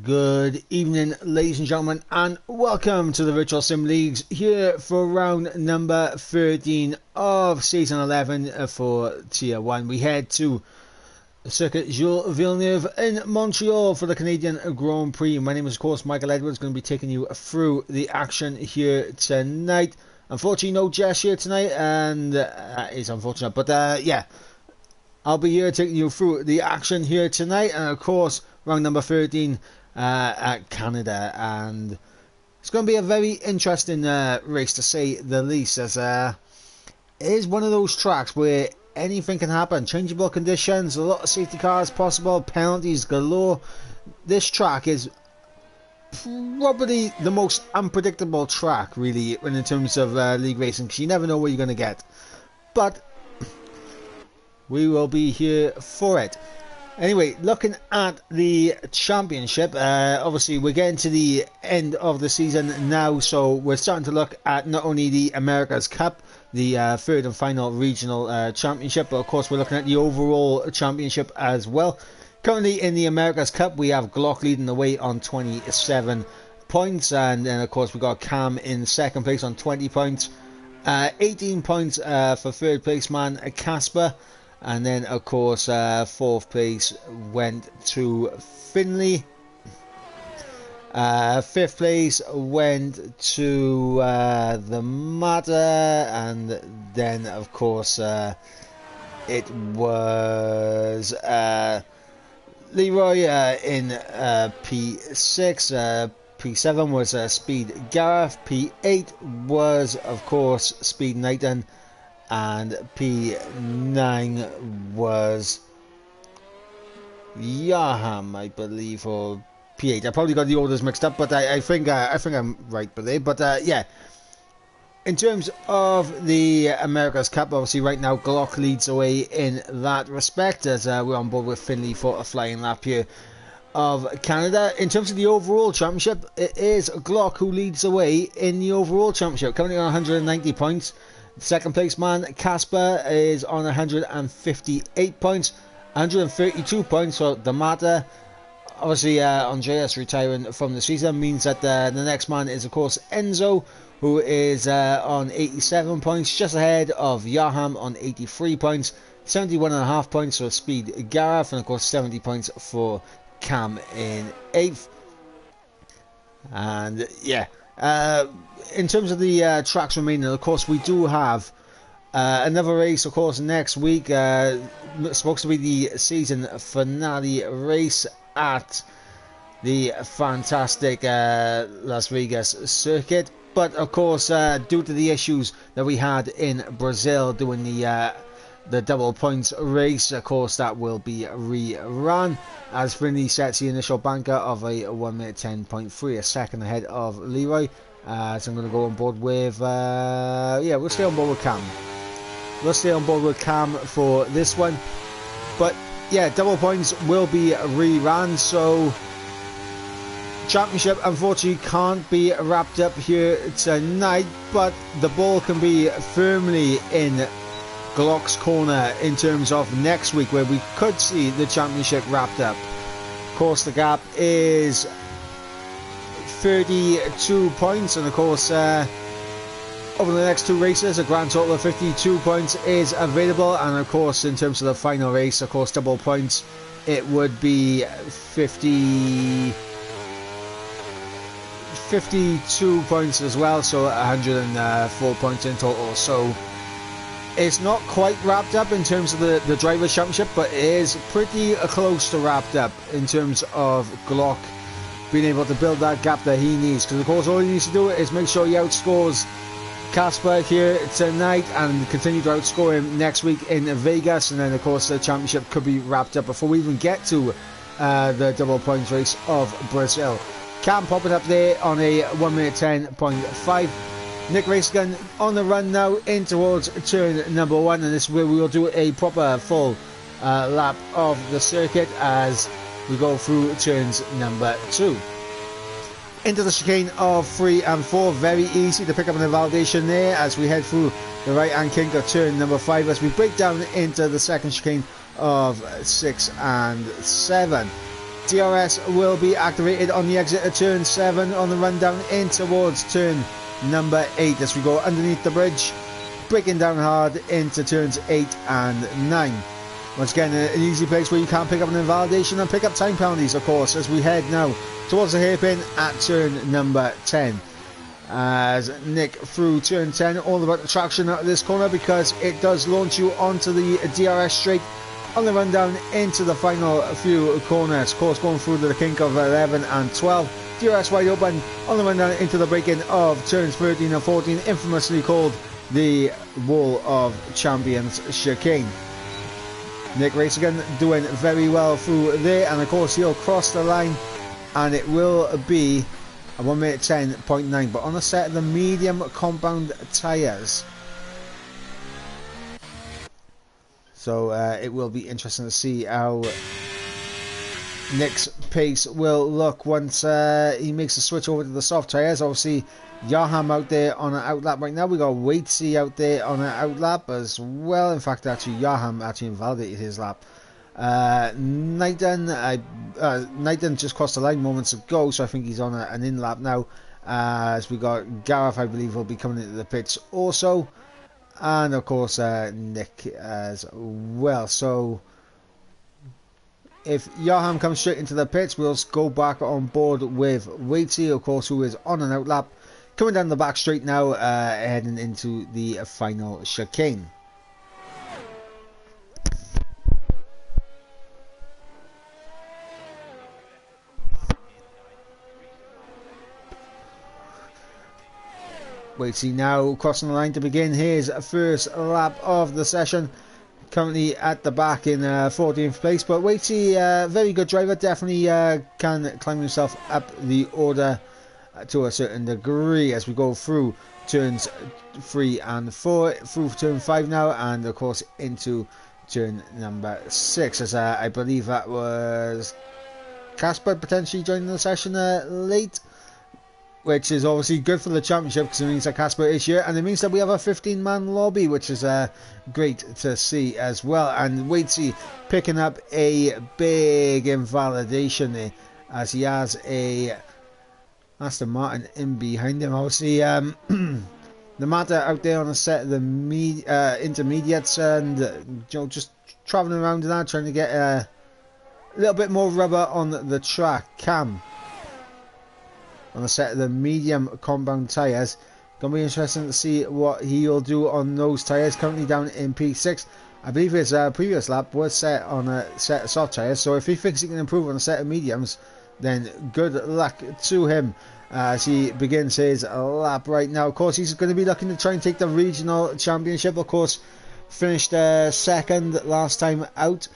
Good evening, ladies and gentlemen, and welcome to the Virtual Sim Leagues here for round number 13 of Season 11 for Tier 1. We head to Circuit Jules Villeneuve in Montreal for the Canadian Grand Prix. My name is, of course, Michael Edwards, going to be taking you through the action here tonight. Unfortunately, no Jess here tonight, and it's unfortunate, but yeah, I'll be here taking you through the action here tonight, and of course, round number 13 at Canada, and it's going to be a very interesting race to say the least, as it is one of those tracks where anything can happen. Changeable conditions, a lot of safety cars possible, penalties galore. This track is probably the most unpredictable track, really, in terms of league racing, because you never know what you're going to get. But we will be here for it. Anyway, looking at the championship, obviously we're getting to the end of the season now, so we're starting to look at not only the America's Cup, the third and final regional championship, but of course we're looking at the overall championship as well. Currently in the America's Cup, we have Glock leading the way on 27 points, and then of course we've got Cam in second place on 20 points, 18 points for third place man Casper. And then, of course, fourth place went to Finley. Fifth place went to the Matter. And then, of course, it was Leroy in P6. P7 was Speed Gareth. P8 was, of course, Speed Knighton. And P9 was Yaham, I believe, or P8. I probably got the orders mixed up, but I think I'm right, but yeah. In terms of the America's Cup, obviously right now Glock leads away in that respect, as we're on board with Finley for a flying lap here of Canada. In terms of the overall championship, it is Glock who leads away in the overall championship, currently on 190 points. Second place man Casper is on 158 points, 132 points for the Matter. Obviously, Andreas retiring from the season means that the next man is, of course, Enzo, who is on 87 points, just ahead of Yaham on 83 points, 71.5 points for Speed Gareth, and of course 70 points for Cam in 8th. And yeah. In terms of the tracks remaining, of course, we do have another race, of course, next week. Supposed to be the season finale race at the fantastic Las Vegas circuit. But, of course, due to the issues that we had in Brazil doing the double points race, of course, that will be rerun, as Finley sets the initial banker of a 1 minute 10.3, a second ahead of Leroy. So I'm going to go on board with yeah, we'll stay on board with Cam. We'll stay on board with Cam for this one. But yeah, double points will be rerun, so championship unfortunately can't be wrapped up here tonight, but the ball can be firmly in Glock's corner in terms of next week, where we could see the championship wrapped up. Of course, the gap is 32 points, and of course over the next two races a grand total of 52 points is available, and of course in terms of the final race, of course double points, it would be 52 points as well, so 104 points in total. So it's not quite wrapped up in terms of the Drivers' Championship, but it is pretty close to wrapped up in terms of Glock being able to build that gap that he needs. Because, of course, all he needs to do is make sure he outscores Casper here tonight and continue to outscore him next week in Vegas. And then, of course, the championship could be wrapped up before we even get to the double points race of Brazil. Cam popping up there on a 1 minute 10.5. Nick Racegun on the run now in towards turn number 1, and this is where we will do a proper full lap of the circuit as we go through turns number 2. Into the chicane of 3 and 4, very easy to pick up an validation there as we head through the right hand kink of turn number 5 as we break down into the second chicane of 6 and 7. DRS will be activated on the exit of turn 7 on the run down in towards turn number 8 as we go underneath the bridge, breaking down hard into turns 8 and 9. Once again, an easy place where you can pick up an invalidation and pick up time penalties, of course, as we head now towards the hairpin at turn number 10. As Nick through turn 10, all about the traction out of this corner because it does launch you onto the DRS straight on the run down into the final few corners. Of course, going through the kink of 11 and 12. DRS wide open on the run down into the break-in of turns 13 and 14, infamously called the Wall of Champions chicane. Nick Race again doing very well through there, and of course he'll cross the line and it will be a 1 minute 10.9, but on a set of the medium compound tyres. So it will be interesting to see how Nick's pace will look once he makes the switch over to the soft tyres. Obviously Yaham out there on an outlap right now. We got Waitsy out there on an outlap as well. In fact, actually Yaham actually invalidated his lap. Knighton just crossed the line moments ago, so I think he's on an in lap now. As we got Gareth, I believe, will be coming into the pits also, and of course Nick as well. So if Yaham comes straight into the pits, we'll go back on board with Waitsy, of course, who is on an outlap, coming down the back straight now, heading into the final chicane. Waitsy now crossing the line to begin his first lap of the session. Currently at the back in 14th place, but Waitsy, very good driver, definitely can climb himself up the order to a certain degree as we go through turns 3 and 4, through turn 5 now, and of course into turn number 6, as I believe that was Casper potentially joining the session late, which is obviously good for the championship because it means that Casper is here, and it means that we have a 15-man lobby, which is great to see as well. And Waitsy picking up a big invalidation there as he has a Aston Martin in behind him. Obviously, the matter out there on a set of the intermediates, and just travelling around and that, trying to get a little bit more rubber on the track. Cam on a set of the medium compound tyres. Gonna be interesting to see what he'll do on those tyres. Currently down in P6. I believe his previous lap was set on a set of soft tyres, so if he thinks he can improve on a set of mediums, then good luck to him as he begins his lap right now. Of course, he's going to be looking to try and take the regional championship. Of course, finished second last time out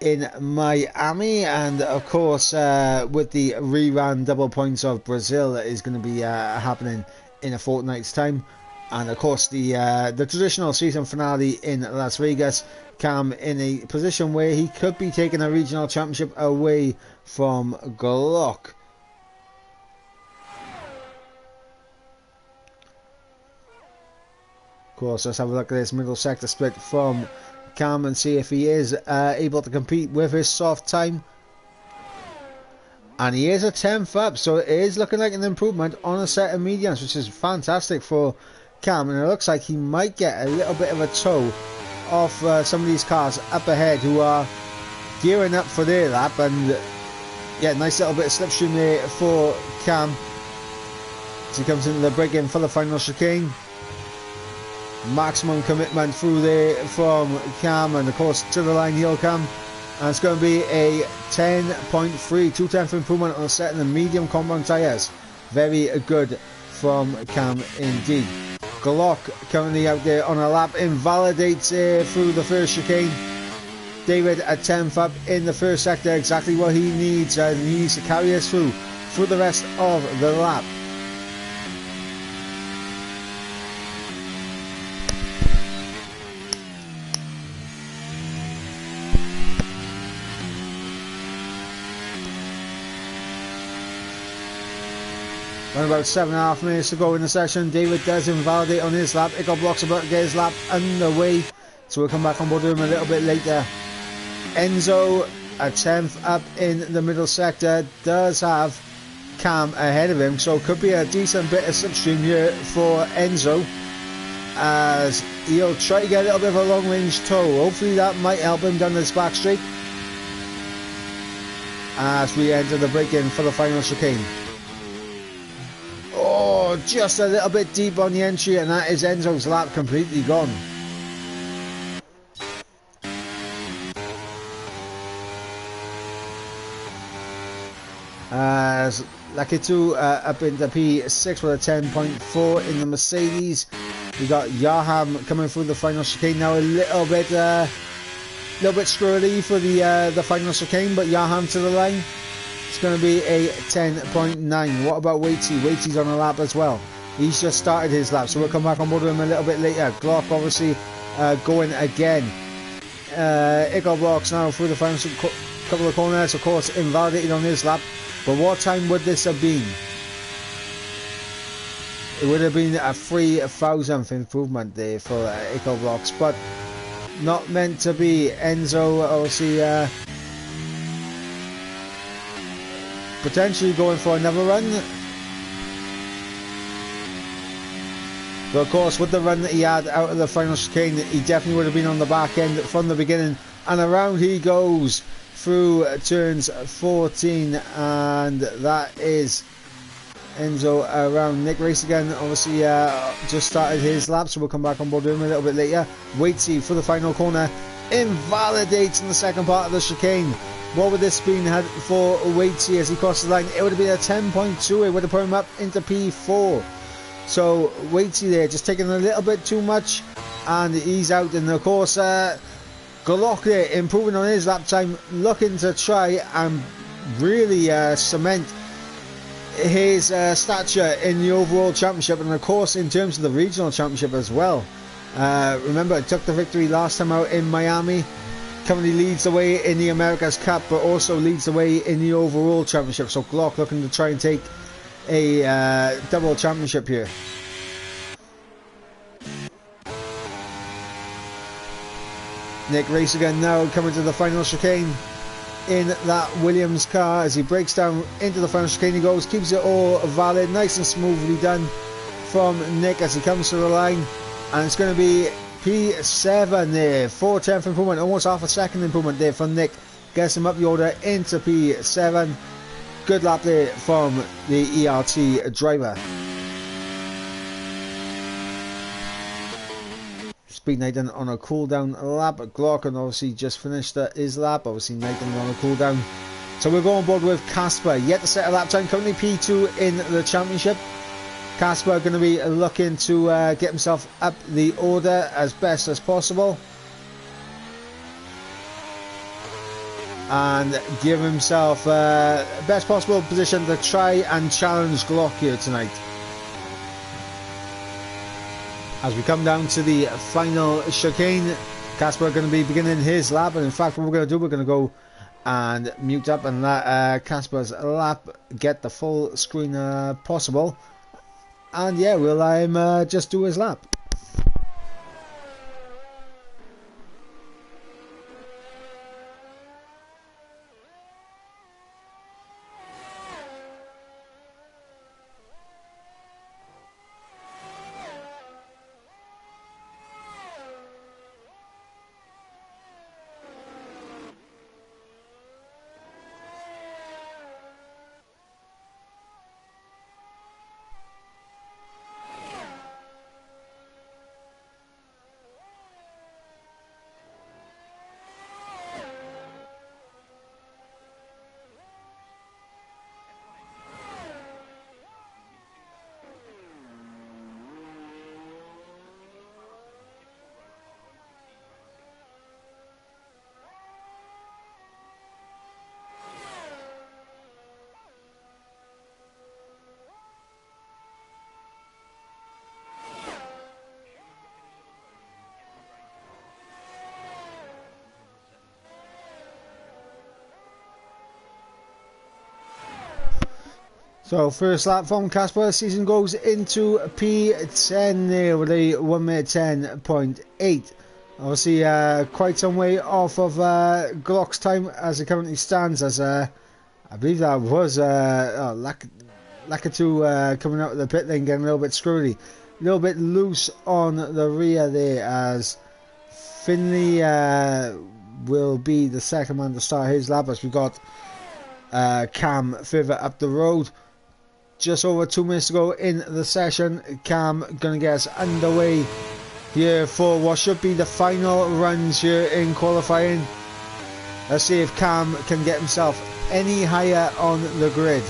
in Miami, and of course with the rerun double points of Brazil that is going to be happening in a fortnight's time, and of course the traditional season finale in Las Vegas. Cam in a position where he could be taking a regional championship away from Glock. Of course, let's have a look at this middle sector split from Cam and see if he is able to compete with his soft time, and he is a 10th up, so it is looking like an improvement on a set of mediums, which is fantastic for Cam, and it looks like he might get a little bit of a tow off some of these cars up ahead who are gearing up for their lap. And yeah, nice little bit of slipstream there for Cam as he comes into the break-in for the final chicane. Maximum commitment through there from Cam, and of course to the line he'll come, and it's going to be a 10.3, 2/10 improvement on a set of the medium compound tyres. Very good from Cam indeed. Glock currently out there on a lap, invalidates through the first chicane. David at 10th up in the first sector, exactly what he needs, and he needs to carry us through the rest of the lap. Around about 7.5 minutes to go in the session. David does invalidate on his lap. Ickle blocks about to get his lap underway, so we'll come back on board with him a little bit later. Enzo a 10th up in the middle sector. Does have Cam ahead of him, so it could be a decent bit of slipstream here for Enzo, as he'll try to get a little bit of a long range tow. Hopefully that might help him down this back straight as we enter the break-in for the final chicane. Oh, just a little bit deep on the entry, and that is Enzo's lap completely gone. As Lucky 2 up into P6 with a 10.4 in the Mercedes. We got Yaham coming through the final chicane now, a little bit squirrely for the final chicane, but Yaham to the line. It's going to be a 10.9. What about Waitsy? Waitsy's on a lap as well. He's just started his lap, so we'll come back on board with him a little bit later. Glock obviously going again. Ickle blocks now through the final couple of corners, of course invalidated on his lap. But what time would this have been? It would have been a 3,000th improvement there for Ickle blocks, but not meant to be. Enzo obviously potentially going for another run. But of course, with the run that he had out of the final chicane, he definitely would have been on the back end from the beginning. And around he goes through turns 14, and that is Enzo around. Nick Race again, obviously just started his lap, so we'll come back on board with him a little bit later. Waitsy for the final corner, invalidates in the second part of the chicane. What would this been had for Waitsy as he crossed the line? It would have been a 10.2. It would have put him up into P4. So Waitsy there just taking a little bit too much, and he's out. And of course Glock there improving on his lap time, looking to try and really cement his stature in the overall championship, and of course in terms of the regional championship as well. Remember, it took the victory last time out in Miami. Currently leads the way in the America's Cup, but also leads the way in the overall championship. So Glock looking to try and take a double championship here. Nick Race again now coming to the final chicane in that Williams car. As he breaks down into the final chicane, he goes, keeps it all valid, nice and smoothly done from Nick as he comes to the line. And it's going to be P7 there, 4/10th improvement, almost half a second improvement there from Nick. Gets him up the order into P7. Good lap there from the ERT driver. Speed Nathan on a cool down lap. Glock and obviously just finished his lap. Obviously Nathan on a cool down. So we're going on board with Casper. Yet to set a lap time. Currently P2 in the championship. Casper going to be looking to get himself up the order as best as possible, and give himself best possible position to try and challenge Glock here tonight. As we come down to the final chicane, Casper going to be beginning his lap, and in fact what we're going to do, we're going to go and mute up and let Casper's lap get the full screen possible, and yeah, we'll let him just do his lap. So first lap from Casper, season goes into P10 there with a 1 minute 10.8. Obviously, quite some way off of Glock's time as it currently stands, as I believe that was Lakatu coming out of the pit lane, getting a little bit screwy, a little bit loose on the rear there, as Finley will be the second man to start his lap, as we got Cam further up the road. Just over 2 minutes to go in the session. Cam gonna get us underway here for what should be the final runs here in qualifying. Let's see if Cam can get himself any higher on the grid.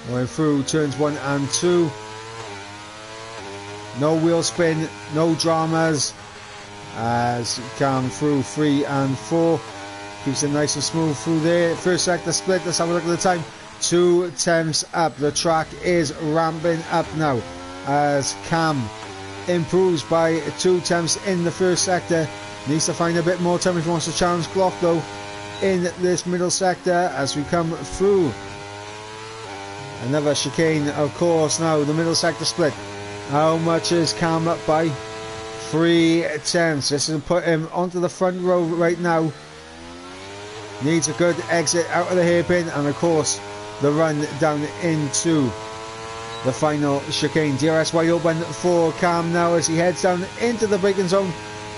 Going through turns 1 and 2. No wheel spin, no dramas, as Cam through 3 and 4. Keeps it nice and smooth through there. First sector split, let's have a look at the time. 2 tenths up. The track is ramping up now as Cam improves by 2 tenths in the first sector. Needs to find a bit more time if he wants to challenge Glock though in this middle sector as we come through. Another chicane, of course. Now the middle sector split. How much is Cam up by? 3 tenths. This will put him onto the front row right now. Needs a good exit out of the hairpin, and of course the run down into the final chicane. DRS wide open for Cam now as he heads down into the braking zone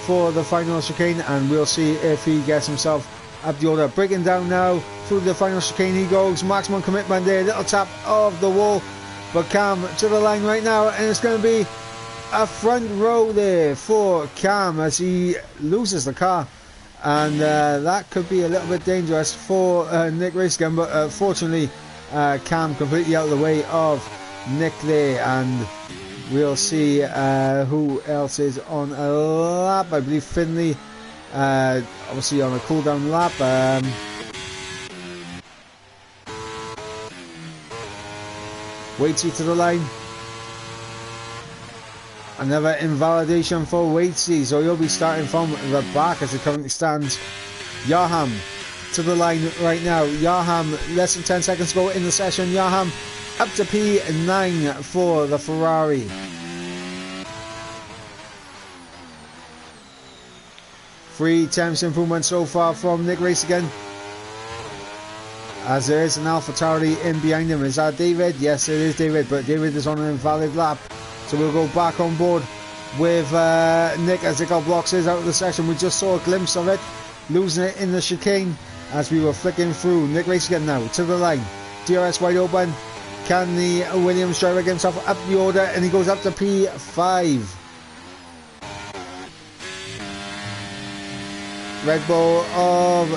for the final chicane, and we'll see if he gets himself up the order. Braking down now through the final chicane he goes. Maximum commitment there, little tap of the wall, but Cam to the line right now, and it's going to be a front row there for Cam as he loses the car. And that could be a little bit dangerous for Nick Racegun, but fortunately Cam completely out of the way of Nick there, and we'll see who else is on a lap. I believe Finley obviously on a cool down lap. Waitsy to the line. Another invalidation for Waitsy, so he'll be starting from the back as it currently stands. Yaham to the line right now. Yaham, less than 10 seconds to go in the session. Yaham up to P9 for the Ferrari. Three tenths improvement so far from Nick Race again. As there is an AlphaTauri in behind him. Is that David? Yes, it is David, but David is on an invalid lap. So we'll go back on board with Nick as it got blocks out of the session. We just saw a glimpse of it, losing it in the chicane as we were flicking through. Nick Race again now to the line. DRS wide open. Can the Williams driver get himself up the order? And he goes up to P5. Red Bull of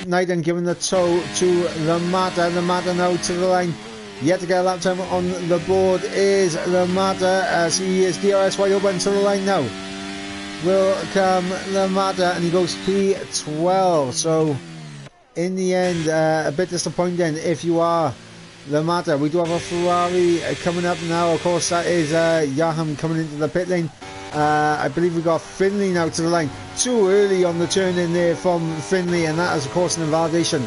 Naiden giving the toe to the Mata. The Mata now to the line. Yet to get a lap time on the board is the Mata as he is DRS wide open to the line now. Will come the Mata and he goes P12. So in the end, a bit disappointing if you are the Mata. We do have a Ferrari coming up now. Of course, that is Yaham coming into the pit lane. I believe we got Finley now to the line. Too early on the turn in there from Finley, and that is of course an invalidation.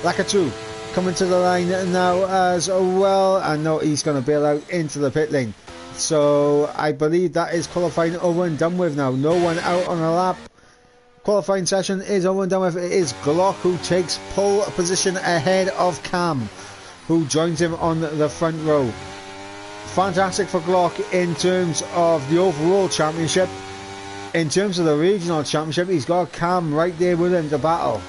Lakatu coming to the line now as well, and no, he's going to bail out into the pit lane. So I believe that is qualifying over and done with now. No one out on a lap. Qualifying session is over and done with. It is Glock who takes pole position ahead of Cam, who joins him on the front row. Fantastic for Glock in terms of the overall championship. In terms of the regional championship, he's got Cam right there with him to battle.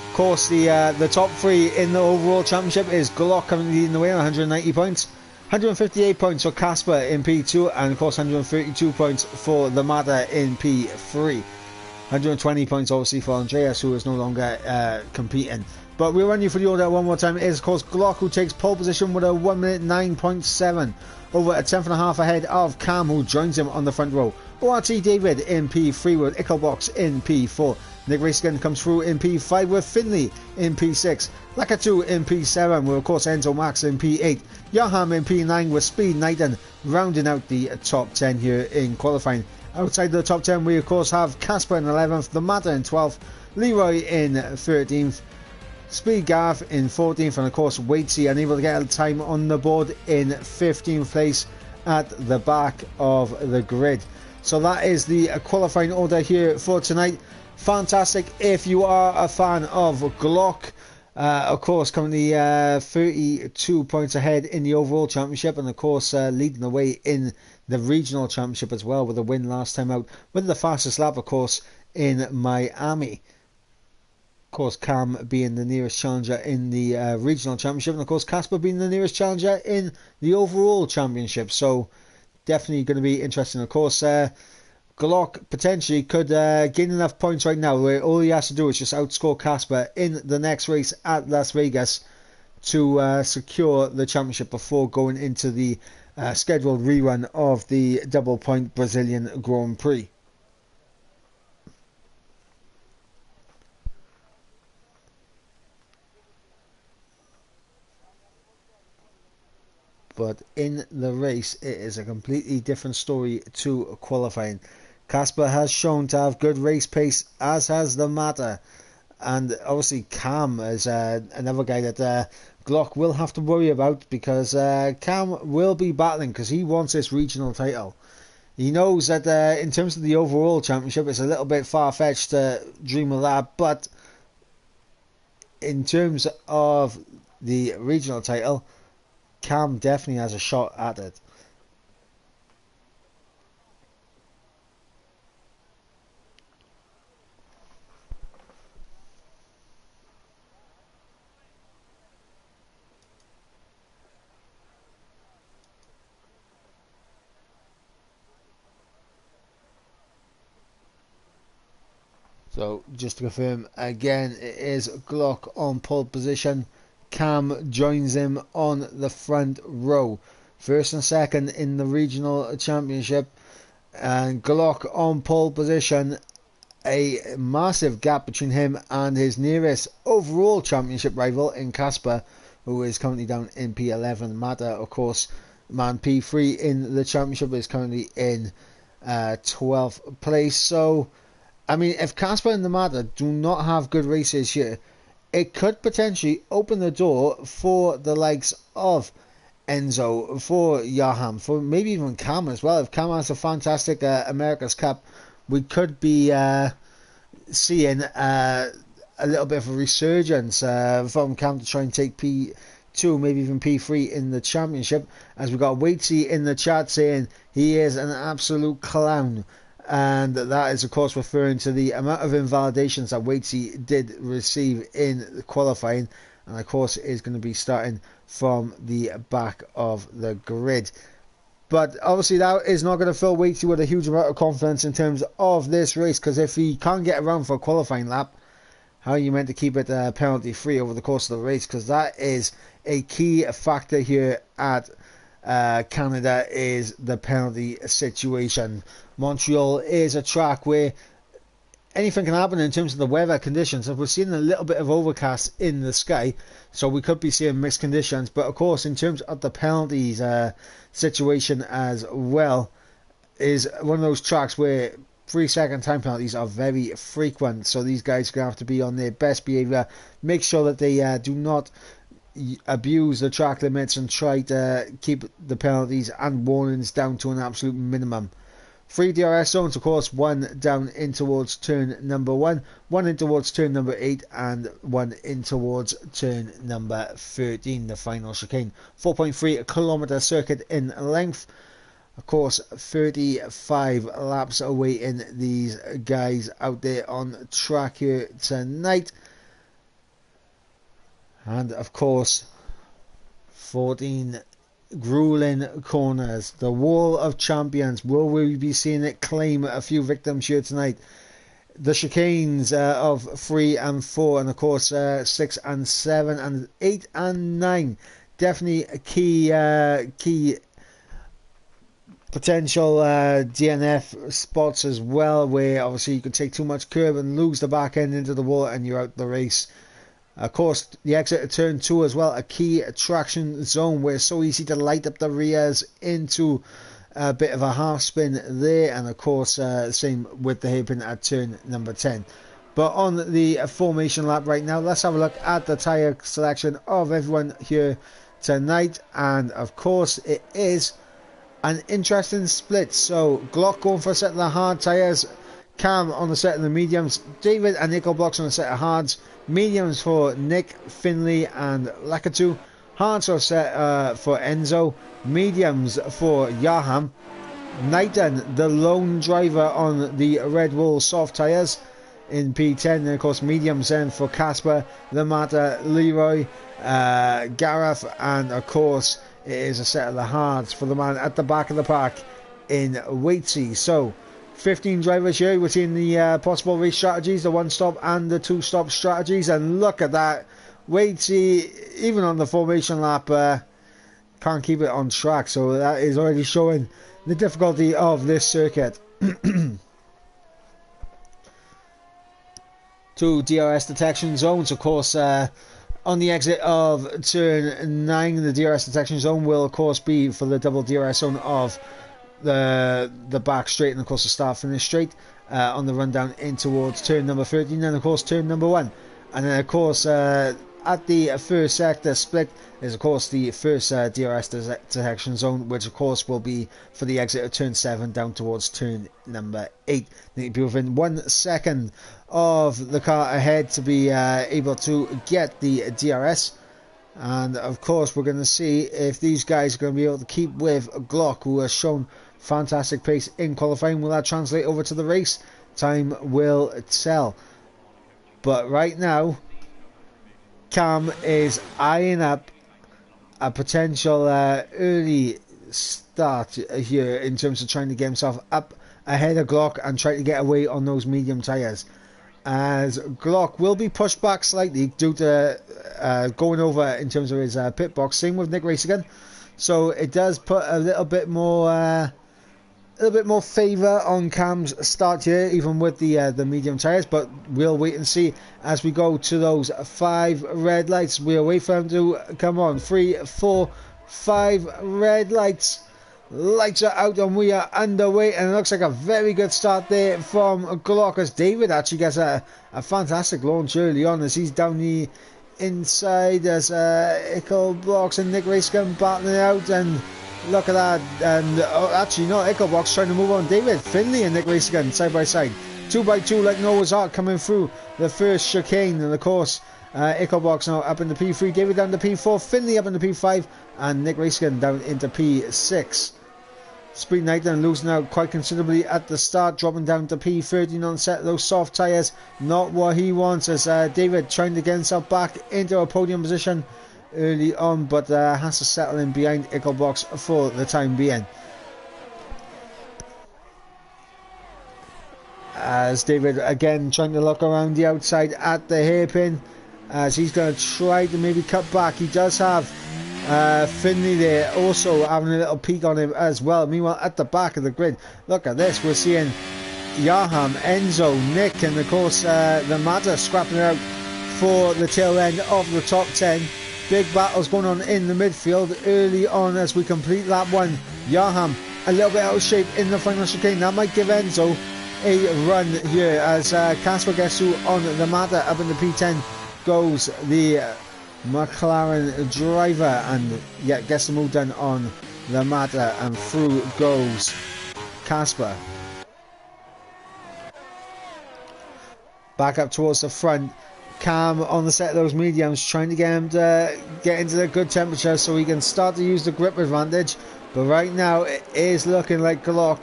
Of course, the top three in the overall championship is Glock currently leading the way on 190 points. 158 points for Casper in P2, and of course 132 points for the Mata in P3. 120 points obviously for Andreas, who is no longer competing. But we'll run you through the order one more time. It is of course Glock who takes pole position with a 1 minute 9.7, over a tenth and a half ahead of Cam, who joins him on the front row. ORT David in P3 with Ickelbox in P4. Nick Racegun comes through in P5 with Finley in P6. Lakatu in P7 with of course Enzo Max in P8. Yaham in P9 with Speed Naiden rounding out the top 10 here in qualifying. Outside the top 10 we of course have Casper in 11th, the Mata in 12th, Leroy in 13th, Speed Gaff in 14th, and of course Waitsy unable to get a time on the board in 15th place at the back of the grid. So that is the qualifying order here for tonight. Fantastic if you are a fan of Glock. Of course, currently 32 points ahead in the overall championship, and of course leading the way in the regional championship as well with a win last time out with the fastest lap, of course, in Miami. Of course, Cam being the nearest challenger in the regional championship, and of course Casper being the nearest challenger in the overall championship. So definitely going to be interesting. Of course, Glock potentially could gain enough points right now where all he has to do is just outscore Casper in the next race at Las Vegas to secure the championship before going into the scheduled rerun of the double point Brazilian Grand Prix. But in the race, it is a completely different story to qualifying. Casper has shown to have good race pace, as has the Matter. And obviously Cam is another guy that Glock will have to worry about, because Cam will be battling because he wants this regional title. He knows that in terms of the overall championship, it's a little bit far-fetched to dream of that, but in terms of the regional title, Cam definitely has a shot at it. So just to confirm again, it is Glock on pole position. Cam joins him on the front row. First and second in the regional championship. And Glock on pole position. A massive gap between him and his nearest overall championship rival in Casper, who is currently down in P11. Matter, of course, man P3 in the championship, is currently in 12th place. So, I mean, if Casper and the Matter do not have good races here, it could potentially open the door for the likes of Enzo, for Yaham, for maybe even Cam as well. If Cam has a fantastic America's Cup, we could be seeing a little bit of a resurgence from Cam to try and take P2, maybe even P3 in the championship. As we got Waitsy in the chat saying he is an absolute clown. And that is, of course, referring to the amount of invalidations that Waitsy did receive in qualifying. And, of course, is going to be starting from the back of the grid. But, obviously, that is not going to fill Waitsy with a huge amount of confidence in terms of this race. Because if he can't get around for a qualifying lap, how are you meant to keep it penalty-free over the course of the race? Because that is a key factor here at Canada, is the penalty situation. Montreal is a track where anything can happen in terms of the weather conditions. We're seeing a little bit of overcast in the sky, so we could be seeing mixed conditions. But of course, in terms of the penalties situation as well, is one of those tracks where 3-second time penalties are very frequent. So these guys are going to have to be on their best behaviour, make sure that they do not abuse the track limits and try to keep the penalties and warnings down to an absolute minimum. 3 DRS zones, of course, one down in towards turn number 1, one in towards turn number 8, and one in towards turn number 13, the final chicane. 4.3 kilometre circuit in length. Of course, 35 laps awaiting these guys out there on track here tonight. And of course, 14 grueling corners. The Wall of Champions. Will we be seeing it claim a few victims here tonight? The chicanes of 3 and 4, and of course 6 and 7 and 8 and 9. Definitely a key potential DNF spots as well, where obviously you could take too much curb and lose the back end into the wall and you're out the race. Of course, the exit of turn 2 as well, a key traction zone where it's so easy to light up the rears into a bit of a half spin there. And of course, same with the hairpin at turn number 10. But on the formation lap right now, let's have a look at the tyre selection of everyone here tonight. And of course, it is an interesting split. So Glock going for a set of the hard tyres, Cam on the set of the mediums, David and Nickelbox on the set of hards, mediums for Nick, Finley and Lakatu, hards are set for Enzo, mediums for Yaham, Knighton, the lone driver on the Red Bull soft tyres in P10, and of course mediums then for Casper, Lamata, Leroy, Gareth, and of course it is a set of the hards for the man at the back of the pack in Waitsy. So 15 drivers here. We're seeing the possible race strategies, the one-stop and the two-stop strategies, and look at that. Waitsy, even on the formation lap, can't keep it on track, so that is already showing the difficulty of this circuit. Two DRS detection zones, of course, on the exit of turn 9, the DRS detection zone will of course be for the double DRS zone of the back straight, and of course the start finish straight on the run down in towards turn number 13, and of course turn number 1, and then of course at the first sector split is of course the first DRS detection zone, which of course will be for the exit of turn 7 down towards turn number 8. Need to be within 1 second of the car ahead to be able to get the DRS. And of course we're going to see if these guys are going to be able to keep with Glock, who has shown fantastic pace in qualifying. Will that translate over to the race? Time will tell. But right now Cam is eyeing up a potential early start here in terms of trying to get himself up ahead of Glock and try to get away on those medium tyres, as Glock will be pushed back slightly due to going over in terms of his pit box. Same with Nick Racigan, so it does put a little bit more favour on Cam's start here, even with the medium tyres. But we'll wait and see as we go to those 5 red lights. We'll wait for them to come on. 3, 4, 5 red lights. Lights are out and we are underway, and it looks like a very good start there from Glock, as David actually gets a fantastic launch early on as he's down the inside as Ickelbox and Nick Racegun battling out, and look at that. And actually not Ickelbox trying to move on. David, Finley and Nick Racegun side by side, 2x2 like Noah's Ark coming through the first chicane, and of course Ickelbox now up into P3, David down to P4, Finley up into P5 and Nick Racegun down into P6. Speed Knight then losing out quite considerably at the start, dropping down to P13 on set. Those soft tyres, not what he wants, as David trying to get himself back into a podium position early on, but has to settle in behind Ickelbox for the time being. As David again trying to look around the outside at the hairpin, as he's going to try to maybe cut back. He does have Finley there also having a little peek on him as well. Meanwhile at the back of the grid, look at this, we're seeing Yaham, Enzo, Nick and of course the Mata scrapping it out for the tail end of the top 10. Big battles going on in the midfield early on as we complete lap 1. Yaham a little bit out of shape in the final chicane. That might give Enzo a run here as Casper gets through on the Mata. Up in the P10 goes the McLaren driver and yet gets the move done on the Mata, and through goes Casper. Back up towards the front, Cam on the set of those mediums, trying to get him to get into the good temperature so he can start to use the grip advantage. But right now it is looking like Glock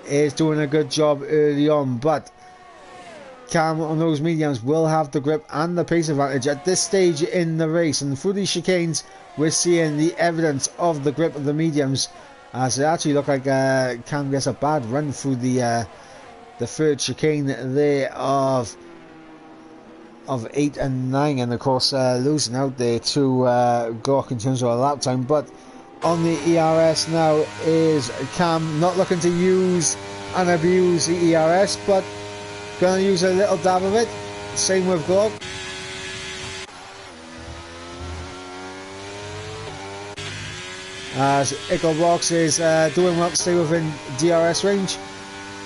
is doing a good job early on, but Cam on those mediums will have the grip and the pace advantage at this stage in the race. And through these chicanes we're seeing the evidence of the grip of the mediums, as it actually looked like Cam gets a bad run through the third chicane there of 8 and 9, and of course losing out there to Glock in terms of a lap time. But on the ERS now is Cam, not looking to use and abuse the ERS, but going to use a little dab of it. Same with Glock. As Ickelbox is doing well to stay within DRS range.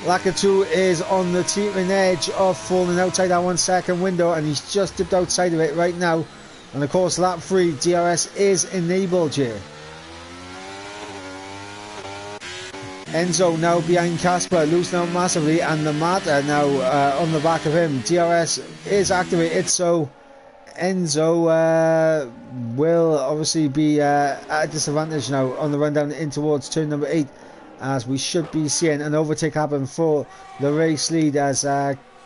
Lakatu is on the teetering edge of falling outside that 1 second window, and he's just dipped outside of it right now. And of course, lap 3, DRS is enabled here. Enzo now behind Casper, losing out massively, and the Mata now on the back of him. DRS is activated, so Enzo will obviously be at a disadvantage now on the run down in towards turn number 8, as we should be seeing an overtake happen for the race lead as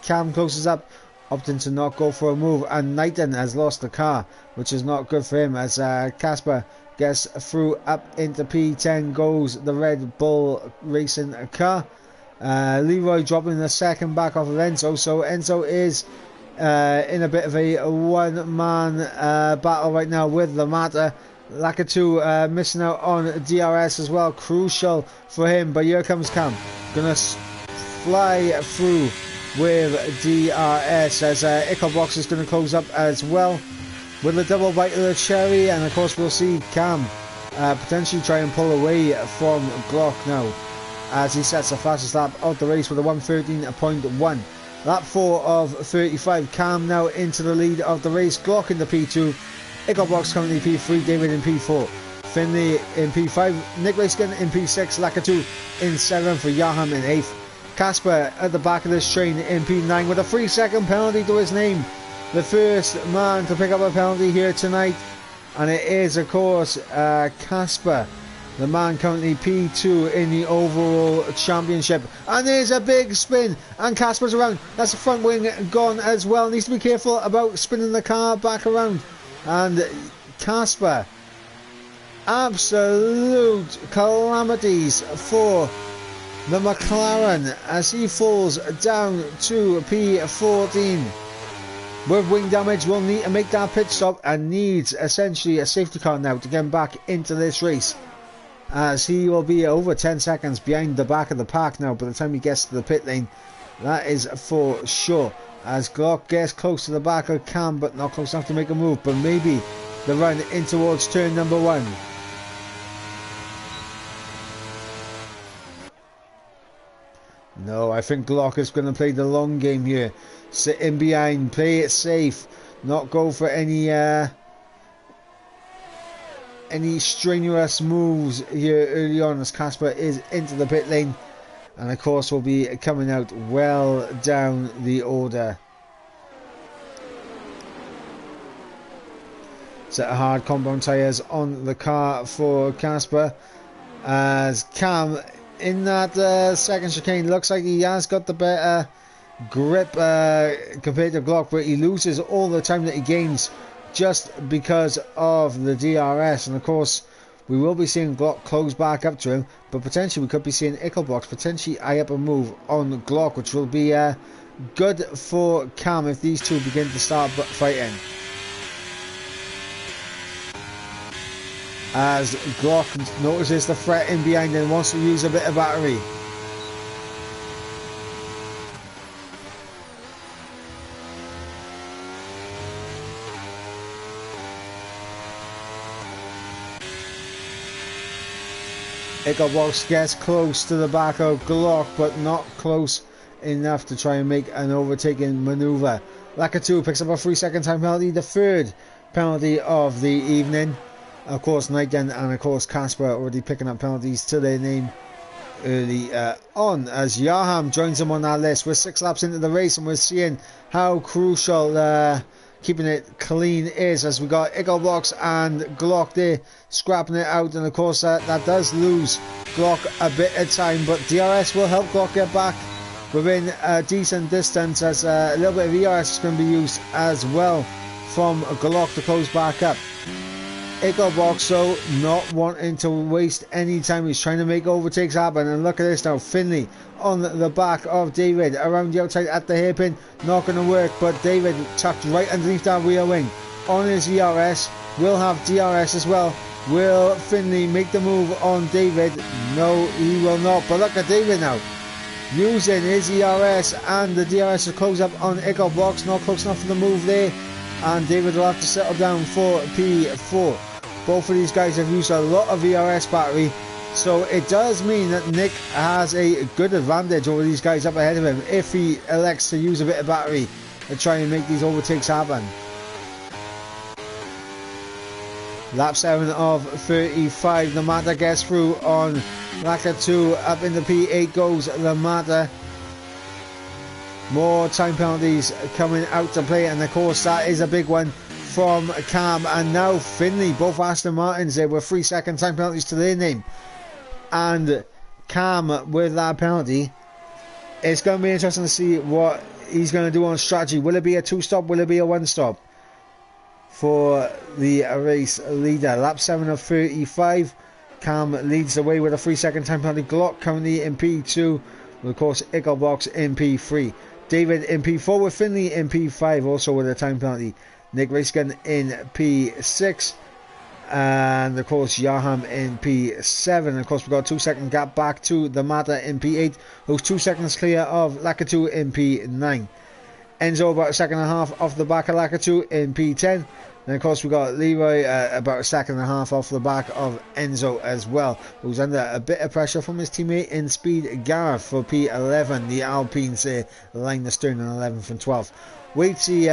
Cam closes up, opting to not go for a move, and Knighton has lost the car, which is not good for him as Casper gets through up into P10, goes the Red Bull Racing car. Leroy dropping the second back off of Enzo, so Enzo is in a bit of a one-man battle right now with the Mata. Lakatu missing out on DRS as well, crucial for him, but here comes Cam, gonna fly through with DRS as Ickelbox is going to close up as well with a double bite of the cherry, and of course we'll see Cam potentially try and pull away from Glock now as he sets the fastest lap of the race with a 1:13.1. Lap 4 of 35, Cam now into the lead of the race, Glock in the P2, Ickelbox currently P3, David in P4, Finley in P5, Nick Rayskin in P6, Lakatu in 7th, for Yaham in 8th. Casper at the back of this train in P9 with a 3-second penalty to his name. The first man to pick up a penalty here tonight, and it is of course Casper, the man currently P2 in the overall championship. And there's a big spin, and Casper's around. That's the front wing gone as well. Needs to be careful about spinning the car back around. And Casper, absolute calamities for the McLaren as he falls down to P14. With wing damage, will need to make that pit stop and needs essentially a safety car now to get him back into this race, as he will be over 10 seconds behind the back of the pack now by the time he gets to the pit lane. That is for sure, as Glock gets close to the back of Cam, but not close enough to make a move, but maybe the run in towards turn number 1. No, I think Glock is going to play the long game here. Sit in behind, play it safe, not go for any strenuous moves here early on, as Casper is into the pit lane, and of course will be coming out well down the order. Set of hard compound tyres on the car for Casper, as Cam in that second chicane looks like he has got the better grip compared to Glock, but he loses all the time that he gains just because of the DRS. And of course we will be seeing Glock close back up to him, but potentially we could be seeing Ickelbox potentially eye up a move on Glock, which will be good for Cam if these two begin to start fighting. As Glock notices the threat in behind and wants to use a bit of battery. Ickelbox gets close to the back of Glock, but not close enough to try and make an overtaking manoeuvre. Lakatu picks up a 3-second time penalty, the third penalty of the evening. Of course, Knighton and of course Casper already picking up penalties to their name early on, as Yaham joins them on that list. We're 6 laps into the race and we're seeing how crucial keeping it clean is, as we got Ickelbox and Glock there scrapping it out, and of course that does lose Glock a bit of time, but DRS will help Glock get back within a decent distance, as a little bit of ERS is going to be used as well from Glock to close back up. Ickelbox though not wanting to waste any time, he's trying to make overtakes happen, and look at this now, Finley on the back of David around the outside at the hairpin, not going to work, but David tucked right underneath that rear wing on his ERS, will have DRS as well. Will Finley make the move on David? No, he will not, but look at David now using his ERS and the DRS to close up on Ickelbox, not close enough for the move there, and David will have to settle down for P4. Both of these guys have used a lot of ERS battery, So it does mean that Nick has a good advantage over these guys up ahead of him if he elects to use a bit of battery to try and make these overtakes happen. Lap 7 of 35, the Mata gets through on Lacquer 2, up in the P8 goes the Mata. More time penalties coming out to play, and of course that is a big one from Cam and now Finley, both Aston Martins there with 3-second time penalties to their name. And Cam with that penalty, it's going to be interesting to see what he's going to do on strategy. Will it be a 2-stop? Will it be a 1-stop for the race leader? Lap 7 of 35, Cam leads the way with a 3-second time penalty. Glock currently in P2, and of course Ickelbox in P3. David in P4 with Finley in P5 also with a time penalty. Nick Racegun in P6. And of course Yaham in P7. And of course we've got a 2-second gap back to the Mata in P8, who's 2 seconds clear of Lacatu in P9. Enzo about a second and a half off the back of Lacatu in P10. And of course we've got Leroy about a second and a half off the back of Enzo as well, who's under a bit of pressure from his teammate in speed Gareth for P11. The Alpines line the stern in 11th and 12th. Waitsy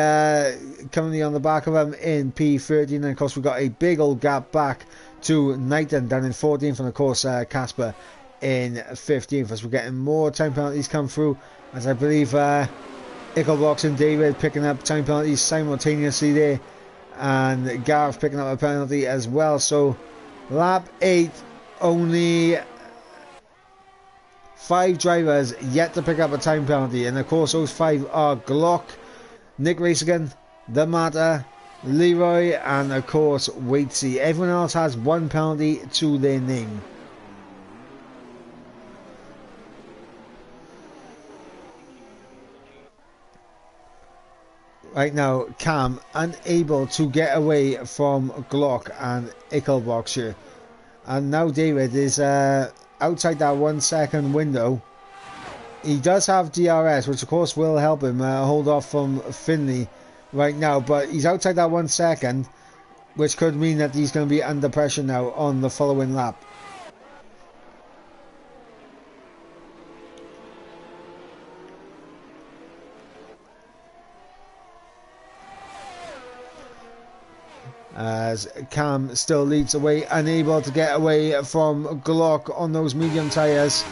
currently on the back of him in P13, and of course we've got a big old gap back to Knighton down in 14th, and of course Casper in 15th, as we're getting more time penalties come through, as I believe Ickelbox and David picking up time penalties simultaneously there, and Gareth picking up a penalty as well. So lap 8, only 5 drivers yet to pick up a time penalty, and of course those 5 are Glock, Nick Racegan, the Mata, Leroy, and of course Waitsy. Everyone else has 1 penalty to their name. Right now, Cam unable to get away from Glock and Ickelbox here. And now David is outside that 1 second window. He does have DRS, which of course will help him hold off from Finley right now. But he's outside that 1 second, which could mean that he's going to be under pressure now on the following lap. As Cam still leads the way, unable to get away from Glock on those medium tyres.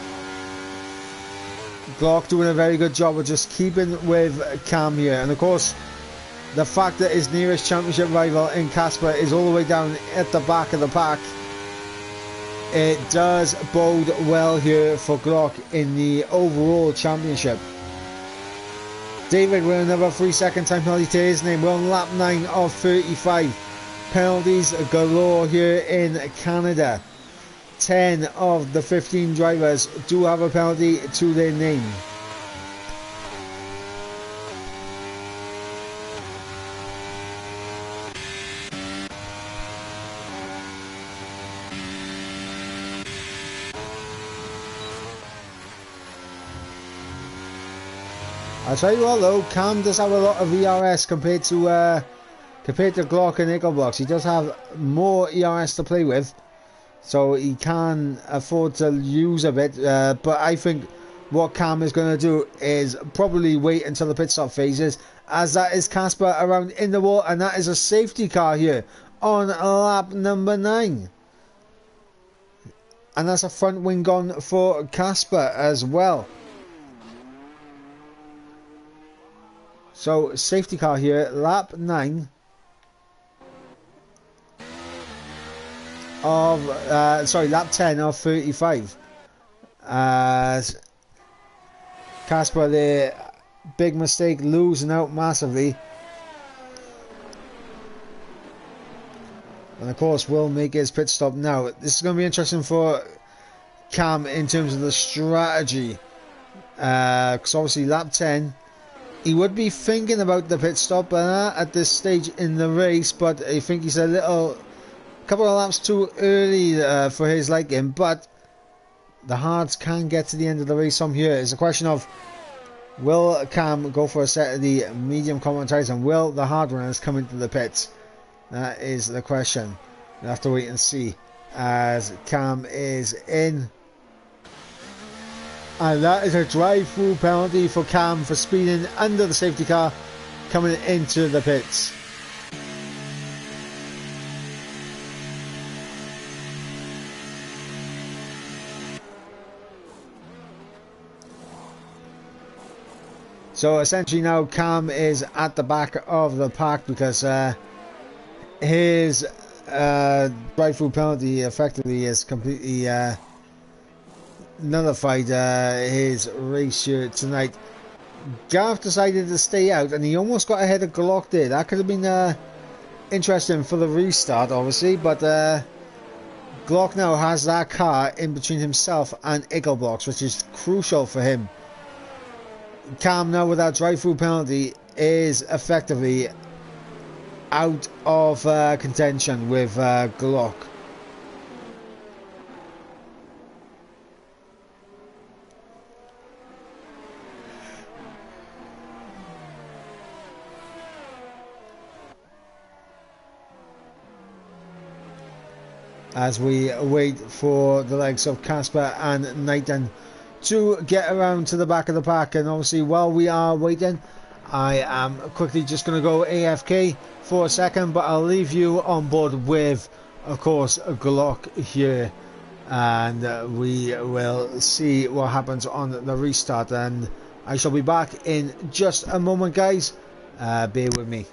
Glock doing a very good job of just keeping with Cam here, and of course the fact that his nearest championship rival in Casper is all the way down at the back of the pack, it does bode well here for Glock in the overall championship. David with another 3-second time penalty to his name. We're on lap 9 of 35. Penalties galore here in Canada. 10 of the 15 drivers do have a penalty to their name. I'll tell you what though, Cam does have a lot of ERS compared to Glock and Ickelbox. He does have more ERS to play with, so he can afford to use a bit, but I think what Cam is going to do is probably wait until the pit stop phases, as that is Casper around in the wall, and that is a safety car here on lap number 9. And that's a front wing gone for Casper as well. So safety car here, lap 9 of lap 10 of 35. As Casper there, big mistake, losing out massively, and of course will make his pit stop now. This is going to be interesting for Cam in terms of the strategy, because obviously lap 10 he would be thinking about the pit stop at this stage in the race, but I think he's a couple of laps too early for his liking. But the hards can get to the end of the race from here. It's a question of, will Cam go for a set of the medium compound tyres, and will the hard runners come into the pits? That is the question. We'll have to wait and see. as Cam is in. And that is a drive-through penalty for Cam for speeding under the safety car coming into the pits. So essentially now Cam is at the back of the pack because his drive-through penalty effectively is completely nullified his race here tonight. Gareth decided to stay out and he almost got ahead of Glock there. That could have been interesting for the restart obviously, but Glock now has that car in between himself and Igglebox, which is crucial for him. Cam now with that drive-through penalty is effectively out of contention with Glock. As we wait for the likes of Casper and Nathan to get around to the back of the pack, and obviously while we are waiting, I am quickly just going to go AFK for a second, but I'll leave you on board with, of course, Glock here, and we will see what happens on the restart, and I shall be back in just a moment, guys. Bear with me.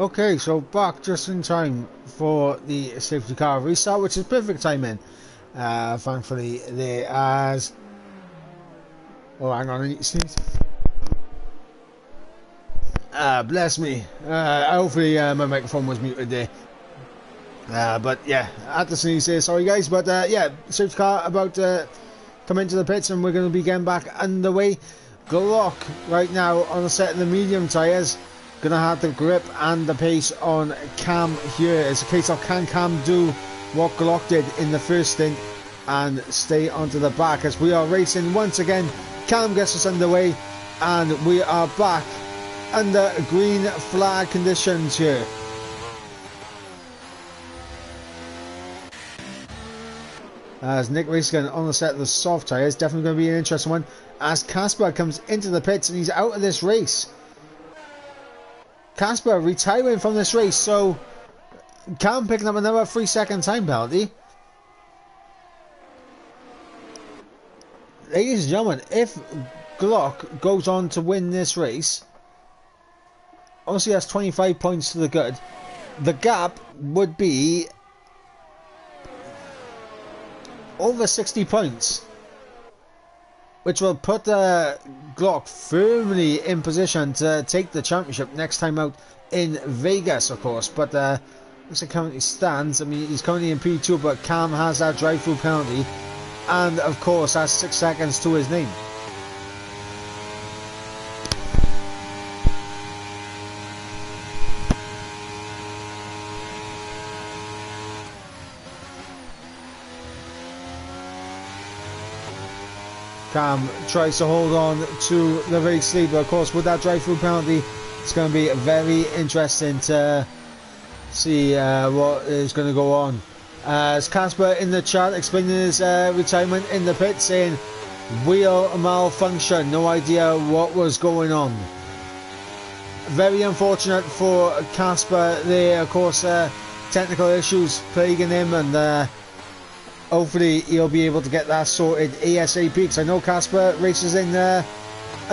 Okay, so back just in time for the safety car restart, which is perfect timing. Thankfully, there as... Oh, hang on, I need to sneeze. Bless me. Hopefully my microphone was muted there. But yeah, I had to sneeze there, sorry guys. But yeah, safety car about to come into the pits and we're going to be getting back underway. Glock right now on the set of the medium tyres. Going to have the grip and the pace on Cam here. It's a case of can Cam do what Glock did in the first stint and stay onto the back as we are racing once again. Cam gets us underway and we are back under green flag conditions here. As Nick Racegun on the set of the soft tyres, definitely going to be an interesting one as Casper comes into the pits and he's out of this race. Casper retiring from this race, so Cam picking up another 3-second time penalty. Ladies and gentlemen, if Glock goes on to win this race, obviously that's 25 points to the good. The gap would be over 60 points, which will put Glock firmly in position to take the championship next time out in Vegas, of course. But looks like currently stands. I mean, he's currently in P2, but Cam has that drive-through penalty, and of course has 6 seconds to his name. Cam tries to hold on to the race lead, but of course with that drive-through penalty, it's going to be very interesting to see what is going to go on. As Casper in the chat explaining his retirement in the pit, saying wheel malfunction, no idea what was going on. Very unfortunate for Casper there, of course technical issues plaguing him, and hopefully he'll be able to get that sorted ASAP, because I know Casper races in a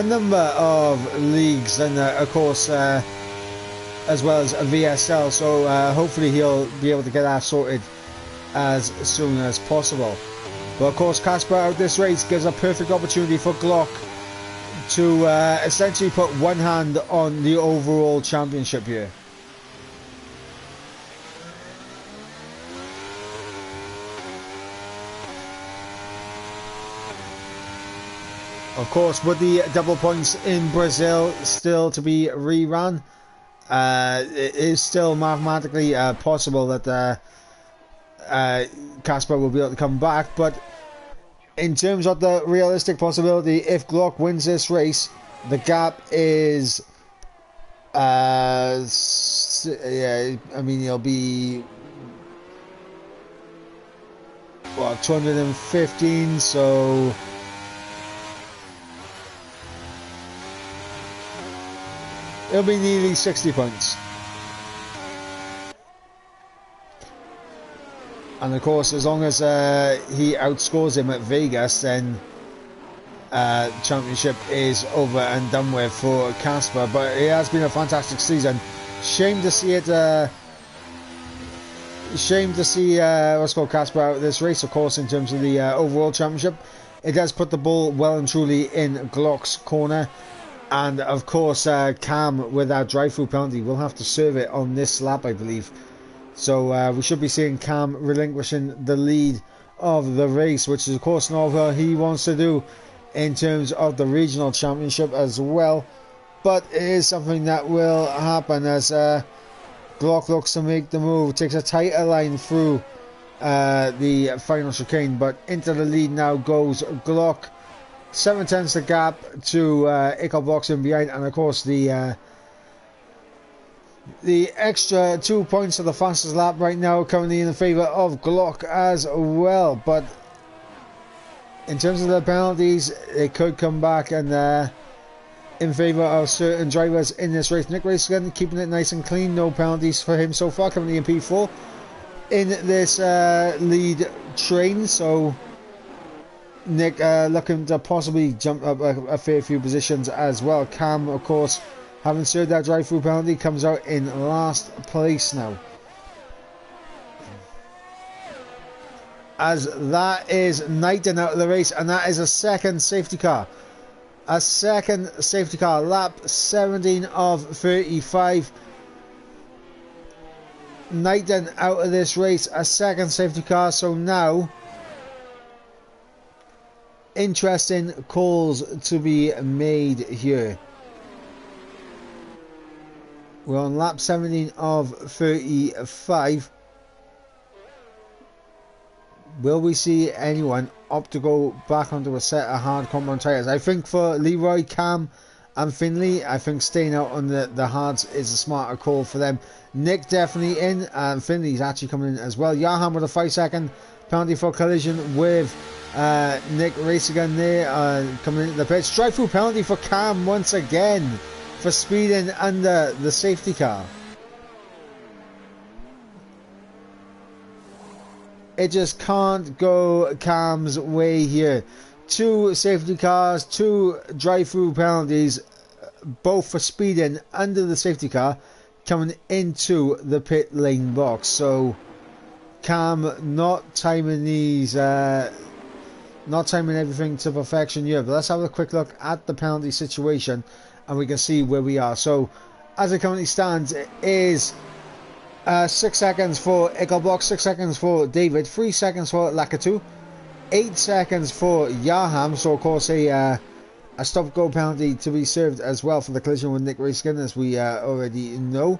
number of leagues and of course as well as a VSL, so hopefully he'll be able to get that sorted as soon as possible. But of course Casper out this race gives a perfect opportunity for Glock to essentially put one hand on the overall championship here. Of course, with the double points in Brazil still to be rerun, it is still mathematically possible that Casper will be able to come back. But in terms of the realistic possibility, if Glock wins this race, the gap is, yeah, I mean, he'll be, what, 215, so... it'll be nearly 60 points. And of course, as long as he outscores him at Vegas, then championship is over and done with for Casper. But it has been a fantastic season. Shame to see it. Shame to see what's called Casper out of this race, of course, in terms of the overall championship. It does put the ball well and truly in Glock's corner. And of course Cam with that drive-through penalty will have to serve it on this lap, I believe. So we should be seeing Cam relinquishing the lead of the race, which is of course not what he wants to do in terms of the regional championship as well. But it is something that will happen as Glock looks to make the move, takes a tighter line through the final chicane, but into the lead now goes Glock. 7/10 the gap to Ickle boxing behind, and of course the extra 2 points for the fastest lap right now currently in the favour of Glock as well. But in terms of the penalties, it could come back and in favour of certain drivers in this race. Nick Racegun keeping it nice and clean, no penalties for him so far, currently in P4 in this lead train. So Nick looking to possibly jump up a fair few positions as well. Cam, of course, having served that drive-through penalty, comes out in last place now. As that is Knighton out of the race, and that is a second safety car. A second safety car, lap 17 of 35. Knighton out of this race, a second safety car. So now, interesting calls to be made here. We're on lap 17 of 35. Will we see anyone opt to go back onto a set of hard compound tyres? I think for Leroy, Cam and Finley, I think staying out on the hards is a smarter call for them. Nick definitely in, and Finley's actually coming in as well. Yahan with a 5-second penalty for collision with Nick race again there, coming into the pits. Drive-through penalty for Cam once again for speeding under the safety car. It just can't go Cam's way here. 2 safety cars, 2 drive-through penalties, both for speeding under the safety car, coming into the pit lane box. So Cam not timing these, not timing everything to perfection here. But let's have a quick look at the penalty situation, and we can see where we are. So as it currently stands, it is 6 seconds for Ickelbox, 6 seconds for David, 3 seconds for Lakatu, 8 seconds for Yaham. So of course a stop-go penalty to be served as well for the collision with Nick Racekin, as we already know.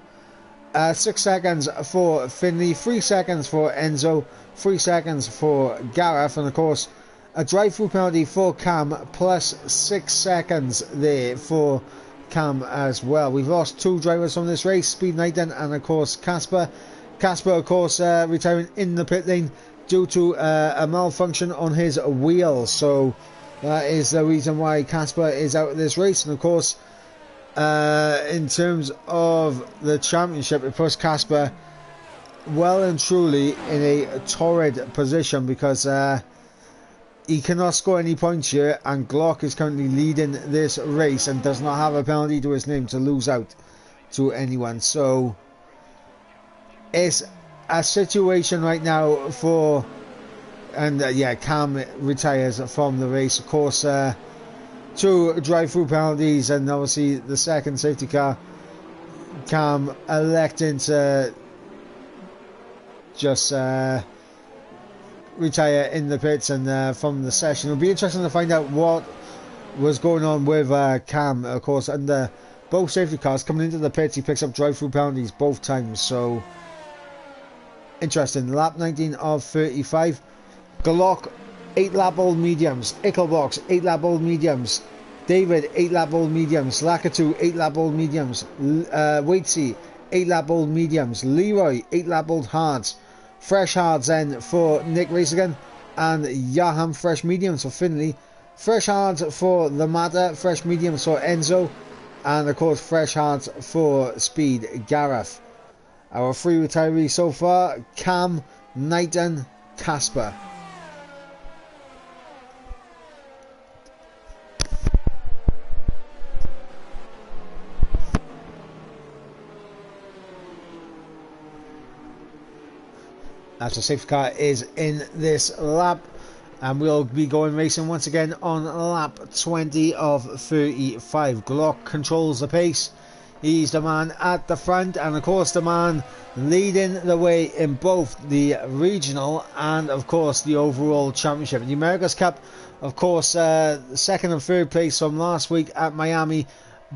6 seconds for Finley, 3 seconds for Enzo, 3 seconds for Gareth, and of course a drive-through penalty for Cam, plus 6 seconds there for Cam as well. We've lost 2 drivers from this race, Speed Knighton and of course Casper. Casper of course retiring in the pit lane due to a malfunction on his wheels. So that is the reason why Casper is out of this race. And of course in terms of the championship, it puts Casper well and truly in a torrid position, because he cannot score any points here, and Glock is currently leading this race and does not have a penalty to his name to lose out to anyone. So it's a situation right now for, and yeah, Cam retires from the race. Of course, 2 drive-through penalties, and obviously the second safety car. Cam electing to just retire in the pits and from the session. It'll be interesting to find out what was going on with Cam. Of course, under both safety cars coming into the pits, he picks up drive-through penalties both times. So interesting. Lap 19 of 35. Glock 8 lap old mediums. Ickelbox 8 lap old mediums. David 8 lap old mediums. Lakatu 8 lap old mediums. Waitsy 8 lap old mediums. Leroy 8 lap old hards. Fresh hards then for Nick Racegan, and Yaham fresh mediums for Finley. Fresh hards for the Matter, fresh mediums for Enzo, and of course fresh hards for Speed Gareth. Our 3 retirees so far: Cam, Knighton, Casper. As the safety car is in this lap, and we'll be going racing once again on lap 20 of 35. Glock controls the pace. He's the man at the front, and of course the man leading the way in both the regional and of course the overall championship. In the America's Cup, of course, second and third place from last week at Miami,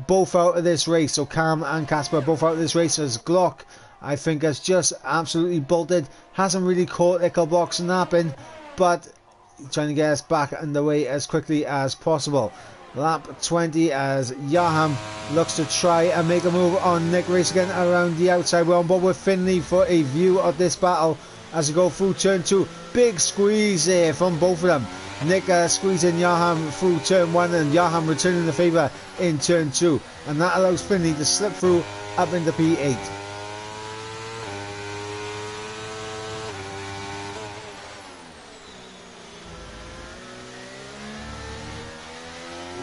both out of this race. So Cam and Casper both out of this race, as Glock, I think, has just absolutely bolted. Hasn't really caught Ickelbox napping, but trying to get us back underway as quickly as possible. Lap 20 as Yaham looks to try and make a move on Nick Racegan around the outside. We're on board with Finley for a view of this battle as we go through turn 2. Big squeeze there from both of them. Nick squeezing Yaham through turn 1, and Yaham returning the favour in turn 2. And that allows Finley to slip through up into P8.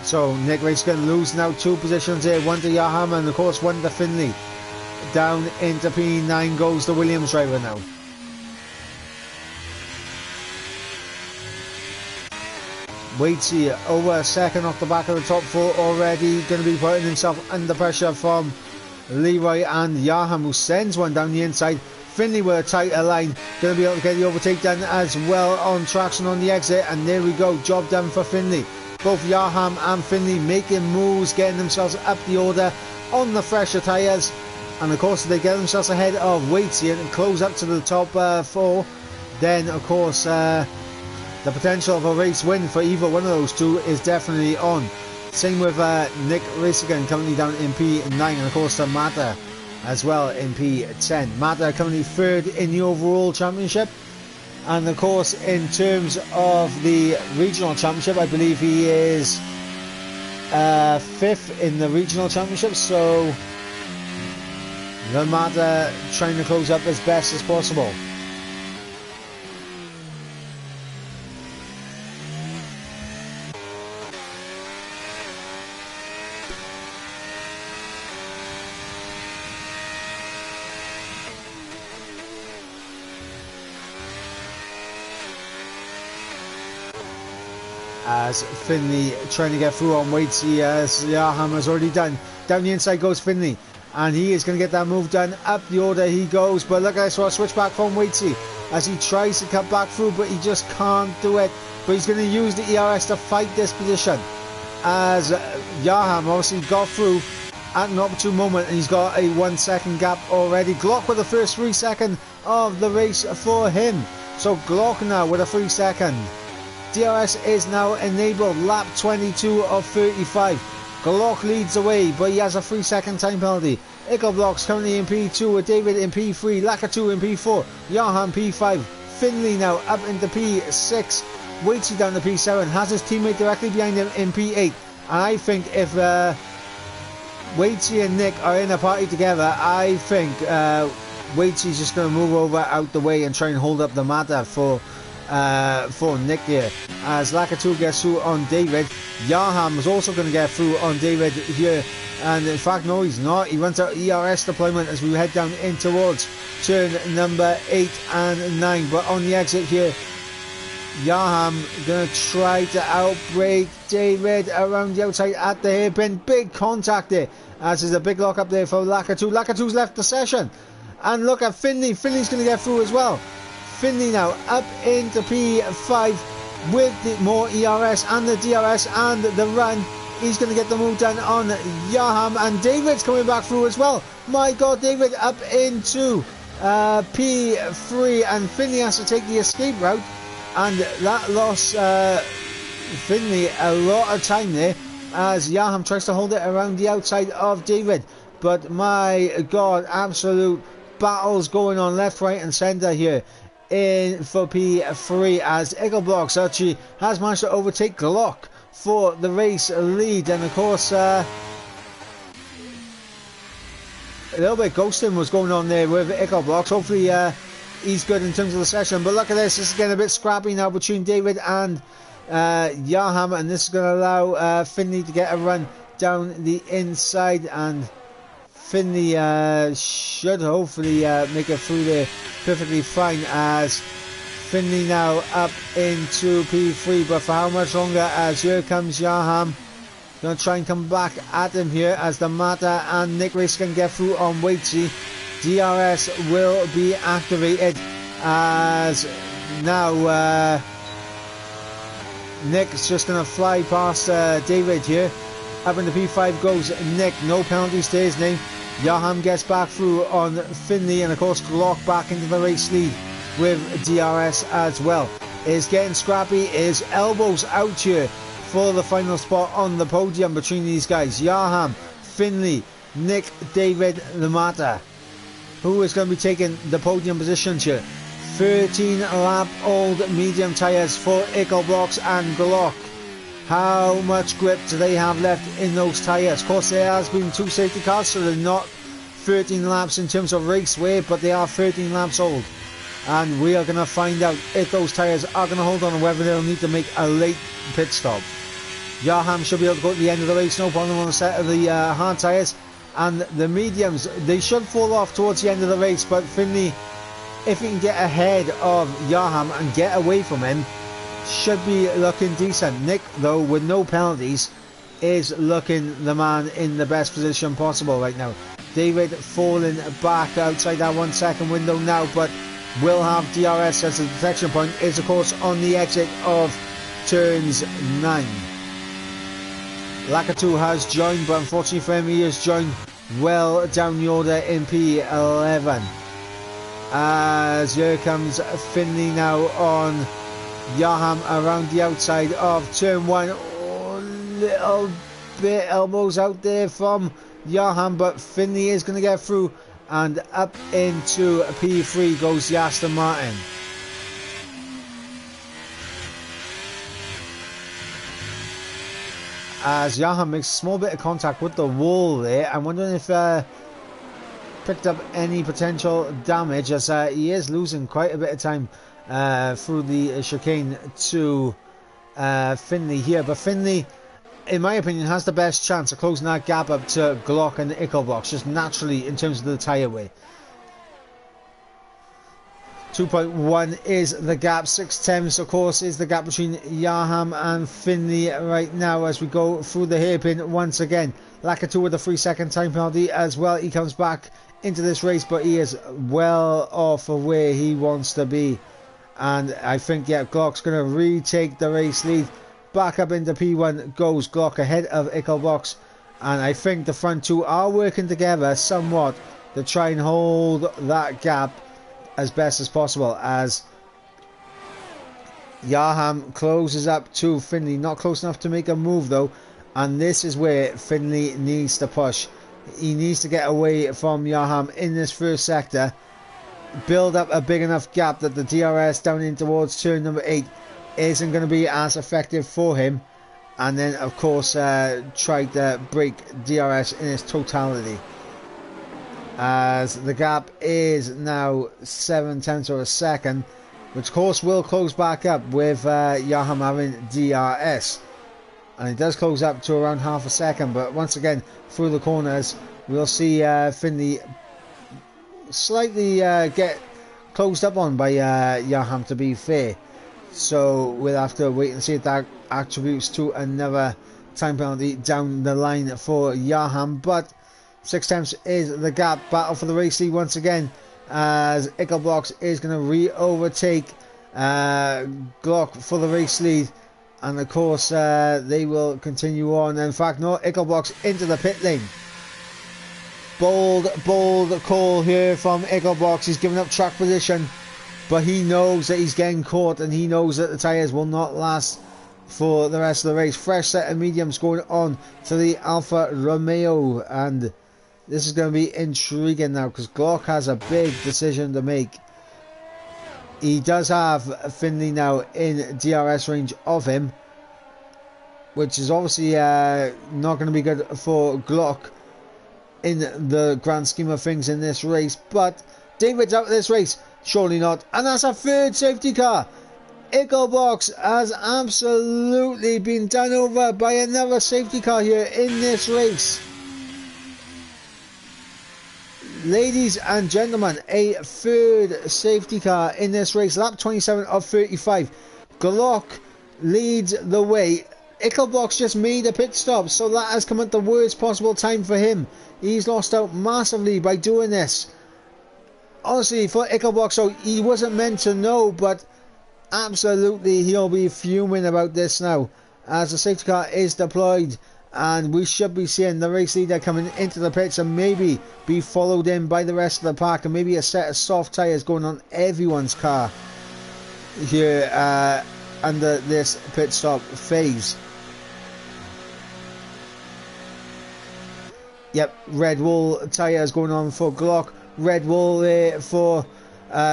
So Nick Race going to lose now 2 positions here. 1 to Yaham and of course 1 to Finley. Down into P9 goes the Williams driver now. Waitsy over a second off the back of the top 4 already. Going to be putting himself under pressure from Leroy and Yaham, who sends one down the inside. Finley with a tighter line, going to be able to get the overtake done as well on traction on the exit, and there we go, job done for Finley. Both Yaham and Finley making moves, getting themselves up the order on the fresher tyres, and of course they get themselves ahead of Waitsy and close up to the top 4. Then of course the potential of a race win for either one of those two is definitely on. Same with Nick Race again, currently down in P9, and of course Mata as well in P10. Mata currently 3rd in the overall championship, and of course in terms of the regional championship I believe he is 5th in the regional championship, so the Mata trying to close up as best as possible. As Finley trying to get through on Waitsy, as Yaham has already done. Down the inside goes Finley, and he is going to get that move done. Up the order he goes, but look at this, a switch back from Waitsy as he tries to cut back through, but he just can't do it. But he's going to use the ERS to fight this position, as Yaham obviously got through at an opportune moment, and he's got a 1 second gap already. Glock with the first 3 seconds of the race for him. So Glock now with a 3 second. DRS is now enabled, lap 22 of 35. Glock leads the way, but he has a 3 second time penalty. Ickelblock's currently in P2 with David in P3, Laka2 in P4, Yaham P5, Finley now up into P6, Waitsy down to P7, has his teammate directly behind him in P8. And I think if Waitsy and Nick are in a party together, I think Waitsy's just going to move over out the way and try and hold up the Mata for Nick here, as Laka2 gets through on David. Yaham is also going to get through on David here, and in fact no he's not, he runs out ERS deployment as we head down in towards turn number 8 and 9. But on the exit here, Yaham going to try to outbrake David around the outside at the hairpin. Big contact there, as there's a big lock up there for Laka2. Laka2's left the session, and look at Finley. Finley's going to get through as well. Finley now up into P5 with the more ERS and the DRS and the run. He's going to get the move done on Yaham, and David's coming back through as well. My God, David up into P3, and Finley has to take the escape route, and that lost Finley a lot of time there as Yaham tries to hold it around the outside of David. But my God, absolute battles going on left, right and centre here in for P3, as Ickelblock actually has managed to overtake Glock for the race lead. And of course a little bit ghosting was going on there with Ickelblock. Hopefully he's good in terms of the session, but look at this, this is getting a bit scrappy now between David and Yaham, and this is going to allow Finley to get a run down the inside, and Finley should hopefully make it through there perfectly fine, as Finley now up into P3, but for how much longer, as here comes Yaham, going to try and come back at him here, as the Mata and Nick Race can get through on Waitsy. DRS will be activated, as now Nick's just going to fly past David here. Up into P5 goes Nick, no penalties to his name. Yaham gets back through on Finley, and of course Glock back into the race lead with DRS as well. It's getting scrappy, his elbows out here for the final spot on the podium between these guys. Yaham, Finley, Nick, David, the Mata. Who is going to be taking the podium positions here? 13 lap old medium tyres for Ickelblocks and Glock. How much grip do they have left in those tyres? Of course, there has been 2 safety cars, so they're not 13 laps in terms of race wear, but they are 13 laps old. And we are going to find out if those tyres are going to hold on, and whether they'll need to make a late pit stop. Yarham should be able to go to the end of the race, no problem on the set of the hard tyres. And the mediums, they should fall off towards the end of the race, but Finley, if he can get ahead of Yarham and get away from him, should be looking decent. Nick, though, with no penalties, is looking the man in the best position possible right now. David falling back outside that 1 second window now, but will have DRS as a detection point, is of course on the exit of turns 9. Lakatu has joined, but unfortunately for him, he has joined well down the order in P11. As here comes Finley now on Yarham around the outside of turn 1. Oh, little bit elbows out there from Yarham, but Finley is going to get through, and up into P3 goes the Aston Martin. As Yarham makes a small bit of contact with the wall there. I'm wondering if picked up any potential damage, as he is losing quite a bit of time through the chicane to Finley here. But Finley, in my opinion, has the best chance of closing that gap up to Glock and Ickelbox, just naturally in terms of the tyre weight. 2.1 is the gap. 6/10 of course is the gap between Yarham and Finley right now as we go through the hairpin once again. Lakatu with a 3-second time penalty as well. He comes back into this race, but he is well off of where he wants to be, and I think Glock's going to retake the race lead. Back up into P1 goes Glock ahead of Ickelbox, and I think the front two are working together somewhat to try and hold that gap as best as possible, as Yarham closes up to Finley. Not close enough to make a move though, and this is where Finley needs to push. He needs to get away from Yarham in this first sector, build up a big enough gap that the DRS down in towards turn number 8 isn't going to be as effective for him, and then of course try to break DRS in its totality, as the gap is now 7/10 of a second, which of course will close back up with Yarham having DRS, and it does close up to around half a second. But once again, through the corners we'll see Finley slightly get closed up on by Yarham, to be fair, so we'll have to wait and see if that attributes to another time penalty down the line for Yarham. But 6/10 is the gap. Battle for the race lead once again, as Ickelbox is going to re-overtake Glock for the race lead, and of course they will continue on. In fact, no, Ickelbox into the pit lane. Bold call here from Ickelbox. He's giving up track position, but he knows that he's getting caught, and he knows that the tyres will not last for the rest of the race. Fresh set of mediums going on to the Alfa Romeo, and this is going to be intriguing now, because Glock has a big decision to make. He does have Finley now in DRS range of him, which is obviously not going to be good for Glock in the grand scheme of things in this race. But David's out of this race, surely not, and that's a third safety car. Ickelbox has absolutely been done over by another safety car here in this race. Ladies and gentlemen, a third safety car in this race. Lap 27 of 35. Glock leads the way. Ickelbox just made a pit stop, so that has come at the worst possible time for him. He's lost out massively by doing this. Honestly, for Ickelbox, so he wasn't meant to know, but absolutely he'll be fuming about this now, as the safety car is deployed, and we should be seeing the race leader coming into the pits and maybe be followed in by the rest of the pack, and maybe a set of soft tyres going on everyone's car here under this pit stop phase. Yep, red wall tyres going on for Glock, red wall there for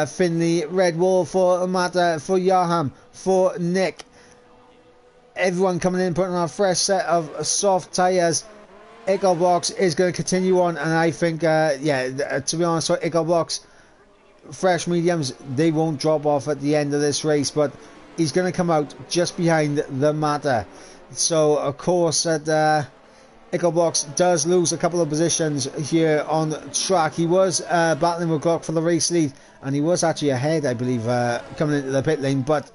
Finley, red wall for Mata, for Yarham, for Nick. Everyone coming in, putting on a fresh set of soft tyres. Ickelbox is going to continue on, and I think, to be honest, for Ickelbox, fresh mediums, they won't drop off at the end of this race, but he's going to come out just behind the Mata. So of course that Ickelbox does lose a couple of positions here on track. He was battling with Glock for the race lead, and he was actually ahead, I believe, coming into the pit lane, but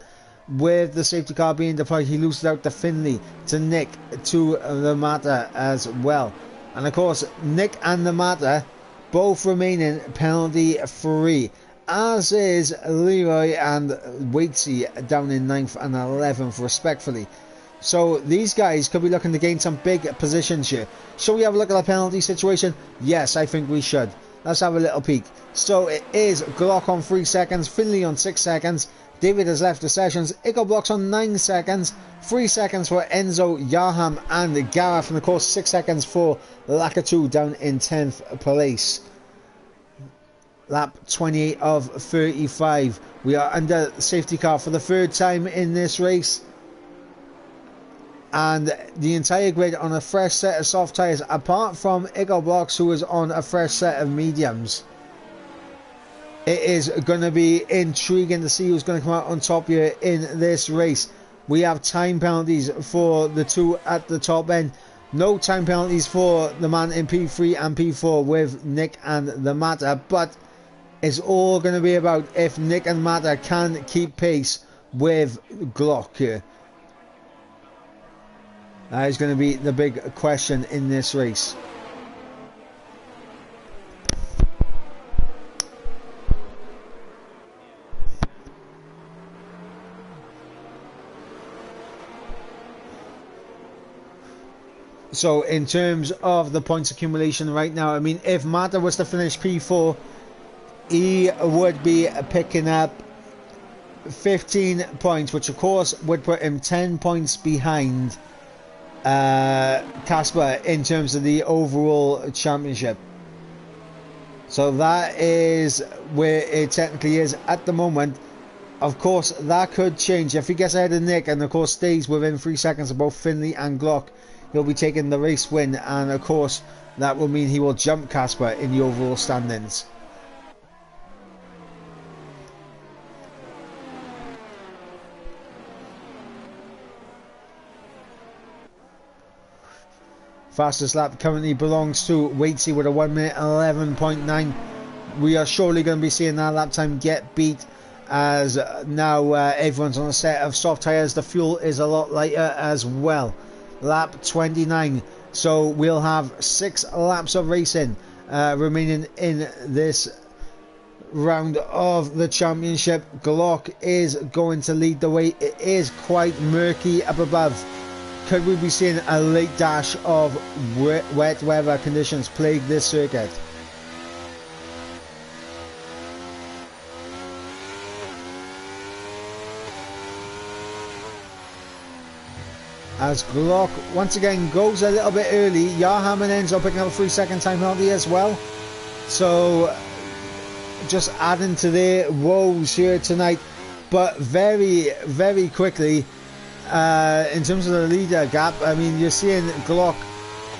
with the safety car being deployed, he loses out to Finley, to Nick, to the Mata as well. And of course, Nick and the Mata both remaining penalty free, as is Leroy and Waitsy down in 9th and 11th respectfully. So these guys could be looking to gain some big positions here. Shall we have a look at the penalty situation? Yes, I think we should. Let's have a little peek. So it is Glock on 3 seconds, Finley on 6 seconds, David has left the sessions, Ickelbox on 9 seconds, 3 seconds for Enzo, Yaham and Gareth, and of course 6 seconds for Lakatu down in 10th place. Lap 28 of 35. We are under safety car for the 3rd time in this race. And the entire grid on a fresh set of soft tyres, apart from Ickelbox, who is on a fresh set of mediums. It is going to be intriguing to see who's going to come out on top here in this race. We have time penalties for the two at the top end. No time penalties for the man in P3 and P4 with Nick and the Mata. But it's all going to be about if Nick and Mata can keep pace with Glock here. That is going to be the big question in this race. So in terms of the points accumulation right now, I mean, if Mata was to finish P4, he would be picking up 15 points, which of course would put him 10 points behind Casper in terms of the overall championship. So that is where it technically is at the moment. Of course, that could change if he gets ahead of Nick and of course stays within 3 seconds of both Finley and Glock. He'll be taking the race win, and of course that will mean he will jump Casper in the overall standings. Fastest lap currently belongs to Waitsy with a 1 minute 11.9. We are surely going to be seeing that lap time get beat, as now everyone's on a set of soft tyres. The fuel is a lot lighter as well. Lap 29, so we'll have 6 laps of racing remaining in this round of the championship. Glock is going to lead the way. It is quite murky up above. Could we be seeing a late dash of wet weather conditions plague this circuit? As Glock once again goes a little bit early, Yaham and Enzo picking up a 3 second time penalty as well. So just adding to their woes here tonight. But very, very quickly, in terms of the leader gap, I mean, you're seeing Glock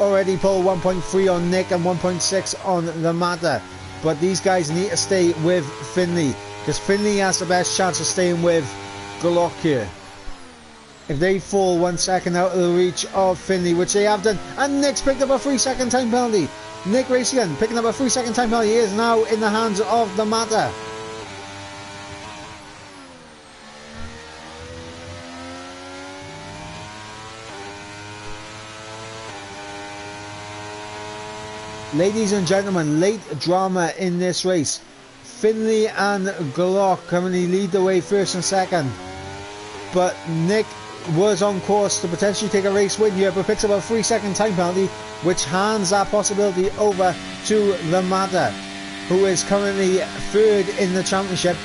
already pull 1.3 on Nick and 1.6 on the Mata. But these guys need to stay with Finley, because Finley has the best chance of staying with Glock here. If they fall 1 second out of the reach of Finley, which they have done, and Nick's picked up a 3 second time penalty. Nick Racing picking up a 3 second time penalty. He is now in the hands of the Mata. Ladies and gentlemen, late drama in this race. Finley and Glock currently lead the way first and second, but Nick was on course to potentially take a race win here, but picks up a 3 second time penalty, which hands that possibility over to the Mata, who is currently 3rd in the championship.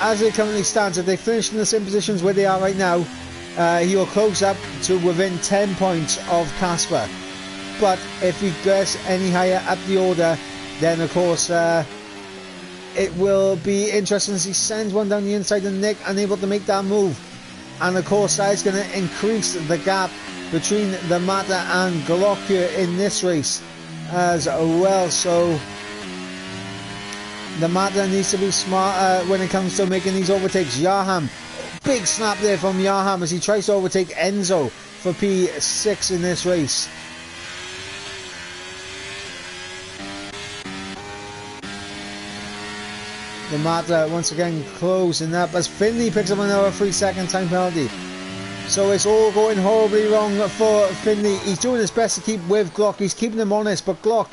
As it currently stands, if they finish in the same positions where they are right now, he will close up to within 10 points of Casper. But if he gets any higher at the order, then of course it will be interesting as he sends one down the inside of Nick, unable to make that move. And of course that is going to increase the gap between the Mata and Glock here in this race as well. So the Mata needs to be smarter when it comes to making these overtakes. Yaham big snap there from Yaham as he tries to overtake Enzo for P6 in this race. The Mata once again closing up as Finley picks up another 3-second time penalty. So it's all going horribly wrong for Finley. He's doing his best to keep with Glock. He's keeping him honest, but Glock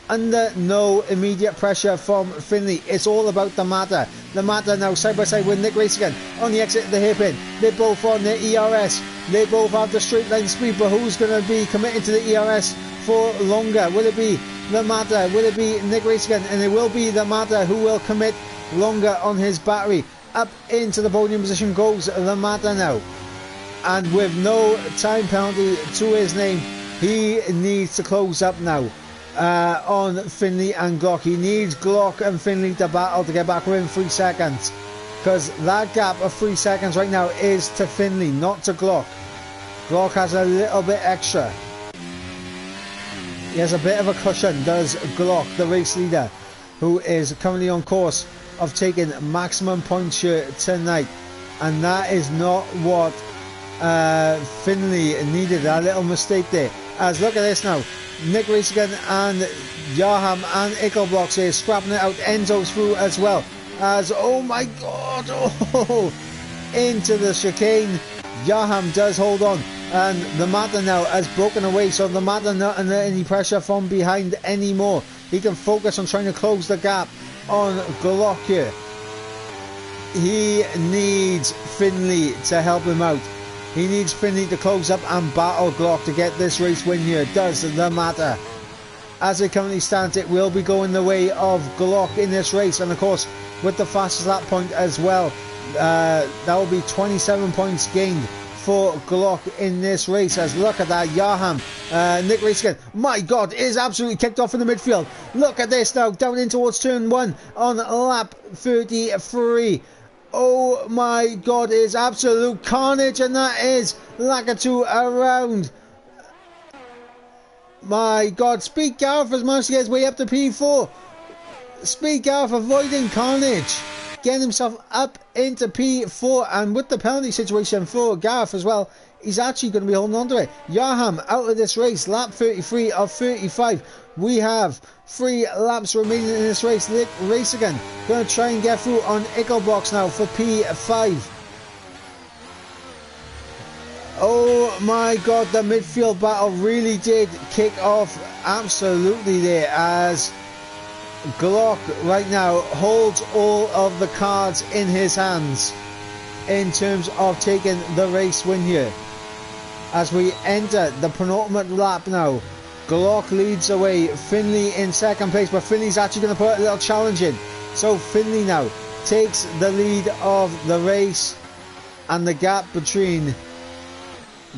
under no immediate pressure from Finley. It's all about the Mata. The Mata now side by side with Nick Race again on the exit of the hairpin. They're both on the ERS. They both have the straight line speed, but who's going to be committing to the ERS for longer? Will it be the Mata? Will it be Nick Race again? And it will be the Mata who will commit longer on his battery. Up into the podium position goes the Mata now. And with no time penalty to his name, he needs to close up now on Finley and Glock. He needs Glock and Finley to battle to get back within 3 seconds. Because that gap of 3 seconds right now is to Finley, not to Glock. Glock has a little bit extra. He has a bit of a cushion, does Glock, the race leader, who is currently on course of taking maximum points here tonight. And that is not what Finley needed. A little mistake there. As look at this now, Nick Reisigan and Yaham and Ickelblocks here scrapping it out. Enzo's through as well. As oh my god, oh, into the chicane. Yaham does hold on, and the Mata now has broken away, so the Mata not under any pressure from behind anymore. He can focus on trying to close the gap on Glock here. He needs Finley to help him out. He needs Finley to close up and battle Glock to get this race win here. Does the Mata. As it currently stands, it will be going the way of Glock in this race, and of course with the fastest lap point as well. That will be 27 points gained for Glock in this race. As look at that, Yaham, Nick Reisigan, my god, is absolutely kicked off in the midfield. Look at this now, down in towards turn 1 on lap 33. Oh my god, it is absolute carnage, and that is Lakatu around. My god, Speed Gareth has managed to get his way up to P4. Speed Gareth avoiding carnage, getting himself up into P4, and with the penalty situation for Gareth as well, he's actually going to be holding on to it. Yaham out of this race, lap 33 of 35. We have 3 laps remaining in this race. Nick Reisigan going to try and get through on Ickelbox now for P5. Oh my god, the midfield battle really did kick off absolutely there, as Glock right now holds all of the cards in his hands in terms of taking the race win here. As we enter the penultimate lap now, Glock leads away, Finley in second place, but Finley's actually going to put a little challenge in. So Finley now takes the lead of the race, and the gap between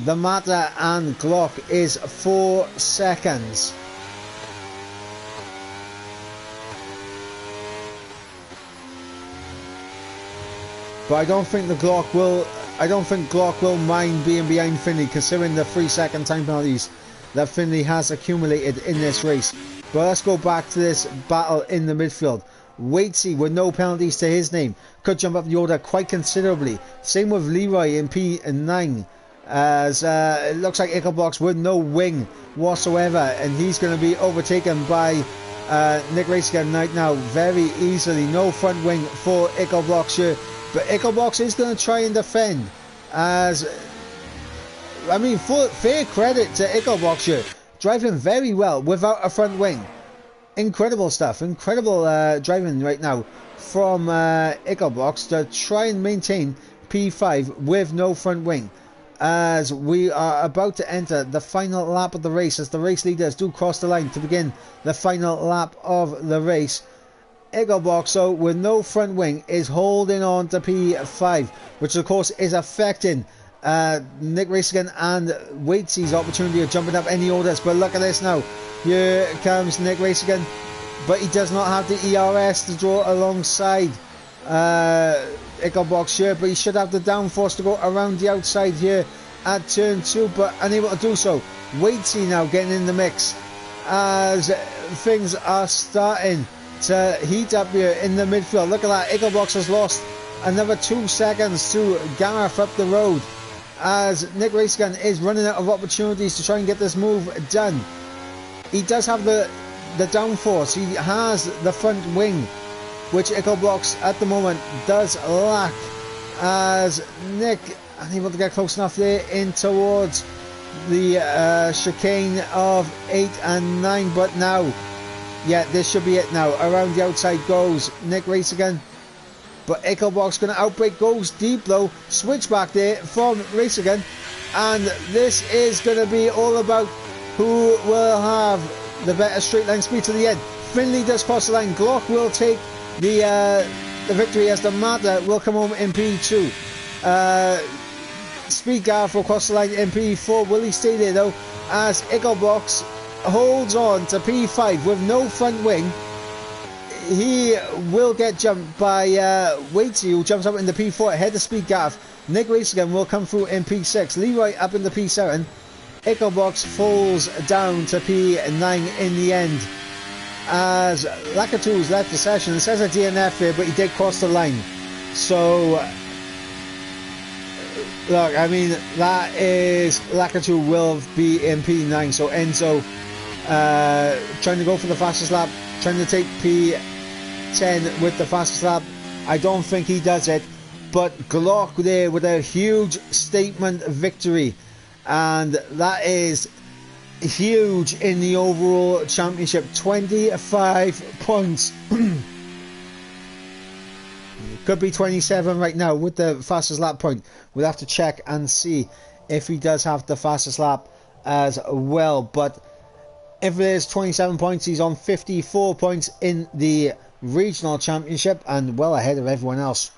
the Mata and Glock is 4 seconds. But I don't think Glock will mind being behind Finley, considering the 3-second time penalties that Finley has accumulated in this race. But let's go back to this battle in the midfield. Waitsy, with no penalties to his name, could jump up the order quite considerably. Same with Leroy in P9, as it looks like Ickelbox with no wing whatsoever, and he's going to be overtaken by Nick Reisigan right now very easily. No front wing for Ickelbox here, but Ickelbox is going to try and defend, as I mean, fair credit to Ickelbox here, driving very well without a front wing. Incredible stuff, incredible driving right now from Ickelbox to try and maintain P5 with no front wing, as we are about to enter the final lap of the race, as the race leaders do cross the line to begin the final lap of the race. Ickelbox, so with no front wing, is holding on to P5, which of course is affecting Nick Reisigan and Waitsy's opportunity of jumping up any orders. But look at this now, here comes Nick Reisigan, but he does not have the ERS to draw alongside Ickelbox here, but he should have the downforce to go around the outside here at turn 2, but unable to do so. Waitsy now getting in the mix, as things are starting to heat up here in the midfield. Look at that, Ickelbox has lost another 2 seconds to Gareth up the road, as Nick Racegun is running out of opportunities to try and get this move done. He does have the downforce, he has the front wing, which Ickelbox at the moment does lack, as Nick unable to get close enough there in towards the chicane of 8 and 9, but now, yeah, this should be it now. Around the outside goes Nick Racegun, but Ickelbox going to outbreak, goes deep though, switch back there from Racegun, and this is going to be all about who will have the better straight line speed to the end. Finley does cross the line, Glock will take the victory as the Mata will come home in P2. Speed Gareth will cross the line in P4. Will he stay there though, as Ickelbox holds on to P5 with no front wing? He will get jumped by Waitsy, who jumps up into P4 ahead of Speed Gareth. Nick Racegun will come through in P6. Leroy up into P7. Ickelbox falls down to P9 in the end, as Lakatu's left the session. It says a DNF here, but he did cross the line. So, look, I mean, that is Lakatu will be in P9. So Enzo trying to go for the fastest lap, trying to take P10 with the fastest lap. I don't think he does it, but Glock there with a huge statement victory, and that is huge in the overall championship. 25 points. Could be 27 right now with the fastest lap point. We'll have to check and see if he does have the fastest lap as well, but if there's 27 points, he's on 54 points in the regional championship and well ahead of everyone else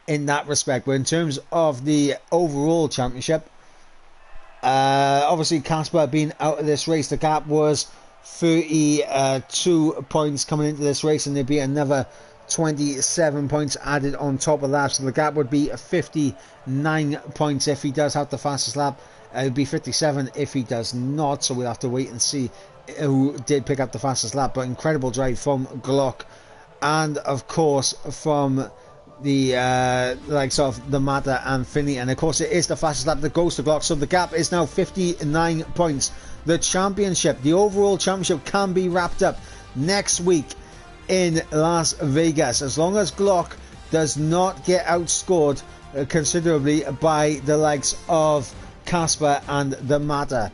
in that respect. But in terms of the overall championship, obviously Casper being out of this race, the gap was 32 points coming into this race, and there'd be another 27 points added on top of that, so the gap would be 59 points if he does have the fastest lap. It would be 57 if he does not, so we'll have to wait and see who did pick up the fastest lap. But incredible drive from Glock, and of course from the likes of the Mata and Finney, and of course it is the fastest lap that goes to Glock, so the gap is now 59 points. The championship, the overall championship, can be wrapped up next week in Las Vegas, as long as Glock does not get outscored considerably by the likes of Casper and the Mata.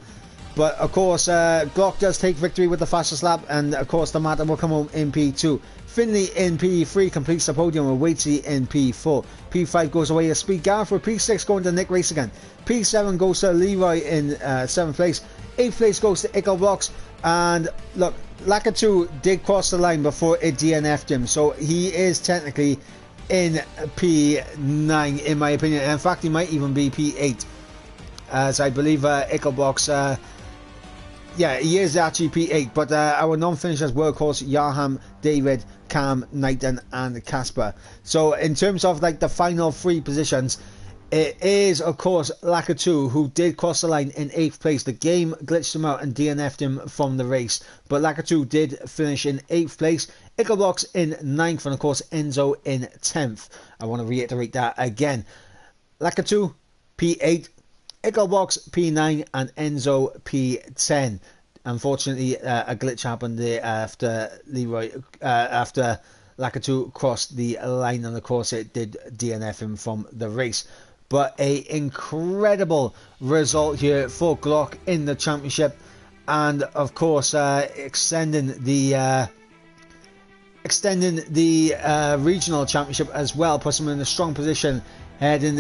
But of course Glock does take victory with the fastest lap, and of course the Mata will come home in P2. Finley in P3 completes the podium with Waitsy in P4. P5 goes away to Speed Gareth, with P6 going to Nick Racegun. P7 goes to Leroy in 7th place. 8th place goes to Ickelbox, and look, Lakatu did cross the line before it DNF'd him, so he is technically in P9 in my opinion, and in fact he might even be P8, as I believe Ickelbox, yeah, he is actually P8, but our non-finishers were of course Yarham, David, Cam, Knighton and Casper. So in terms of like the final 3 positions, it is of course Lakatu who did cross the line in 8th place. The game glitched him out and DNF'd him from the race, but Lakatu did finish in 8th place. Ickelbox in 9th, and of course Enzo in 10th. I want to reiterate that again. Lakatu P8, Ickelbox P9 and Enzo P10. Unfortunately a glitch happened there after after Lakatu crossed the line, and of course it did DNF him from the race. But a incredible result here for Glock in the championship, and of course extending the regional championship as well, puts him in a strong position heading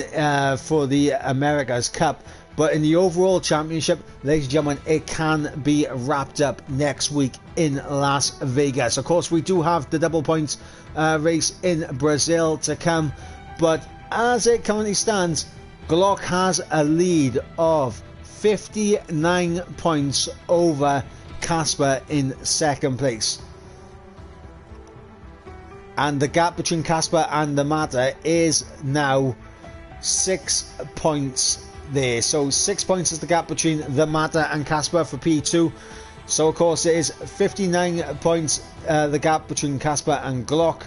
for the America's Cup. But in the overall championship, ladies and gentlemen, it can be wrapped up next week in Las Vegas. Of course, we do have the double points race in Brazil to come, but as it currently stands, Glock has a lead of 59 points over Casper in 2nd place. And the gap between Casper and the Mata is now 6 points there. So 6 points is the gap between the Mata and Casper for P2. So of course it is 59 points, the gap between Casper and Glock,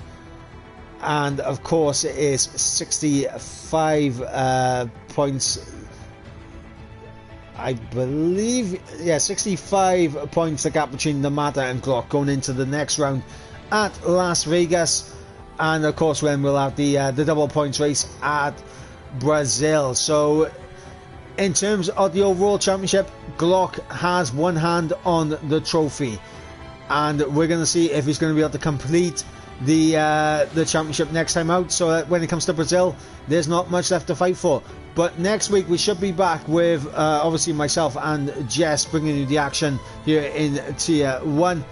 and of course it is 65 points, I believe, yeah, 65 points the gap between the Mata and Glock going into the next round at Las Vegas. And of course when we'll have the double points race at Brazil. So in terms of the overall championship, Glock has one hand on the trophy, and we're going to see if he's going to be able to complete the championship next time out. So when it comes to Brazil, there's not much left to fight for. But next week we should be back with obviously myself and Jess bringing you the action here in Tier 1.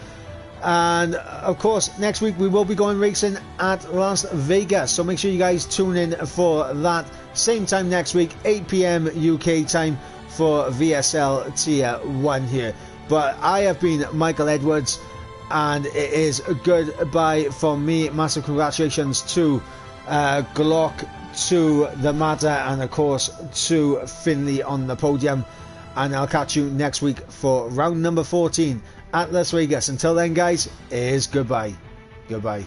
And of course next week we will be going racing at Las Vegas, so make sure you guys tune in for that. Same time next week, 8 PM UK time for VSL Tier 1 here. But I have been Michael Edwards, and it is a goodbye from me. Massive congratulations to Glock, to the Mata, and of course to Finley on the podium. And I'll catch you next week for round number 14 at Las Vegas. Until then guys, it is goodbye. Goodbye.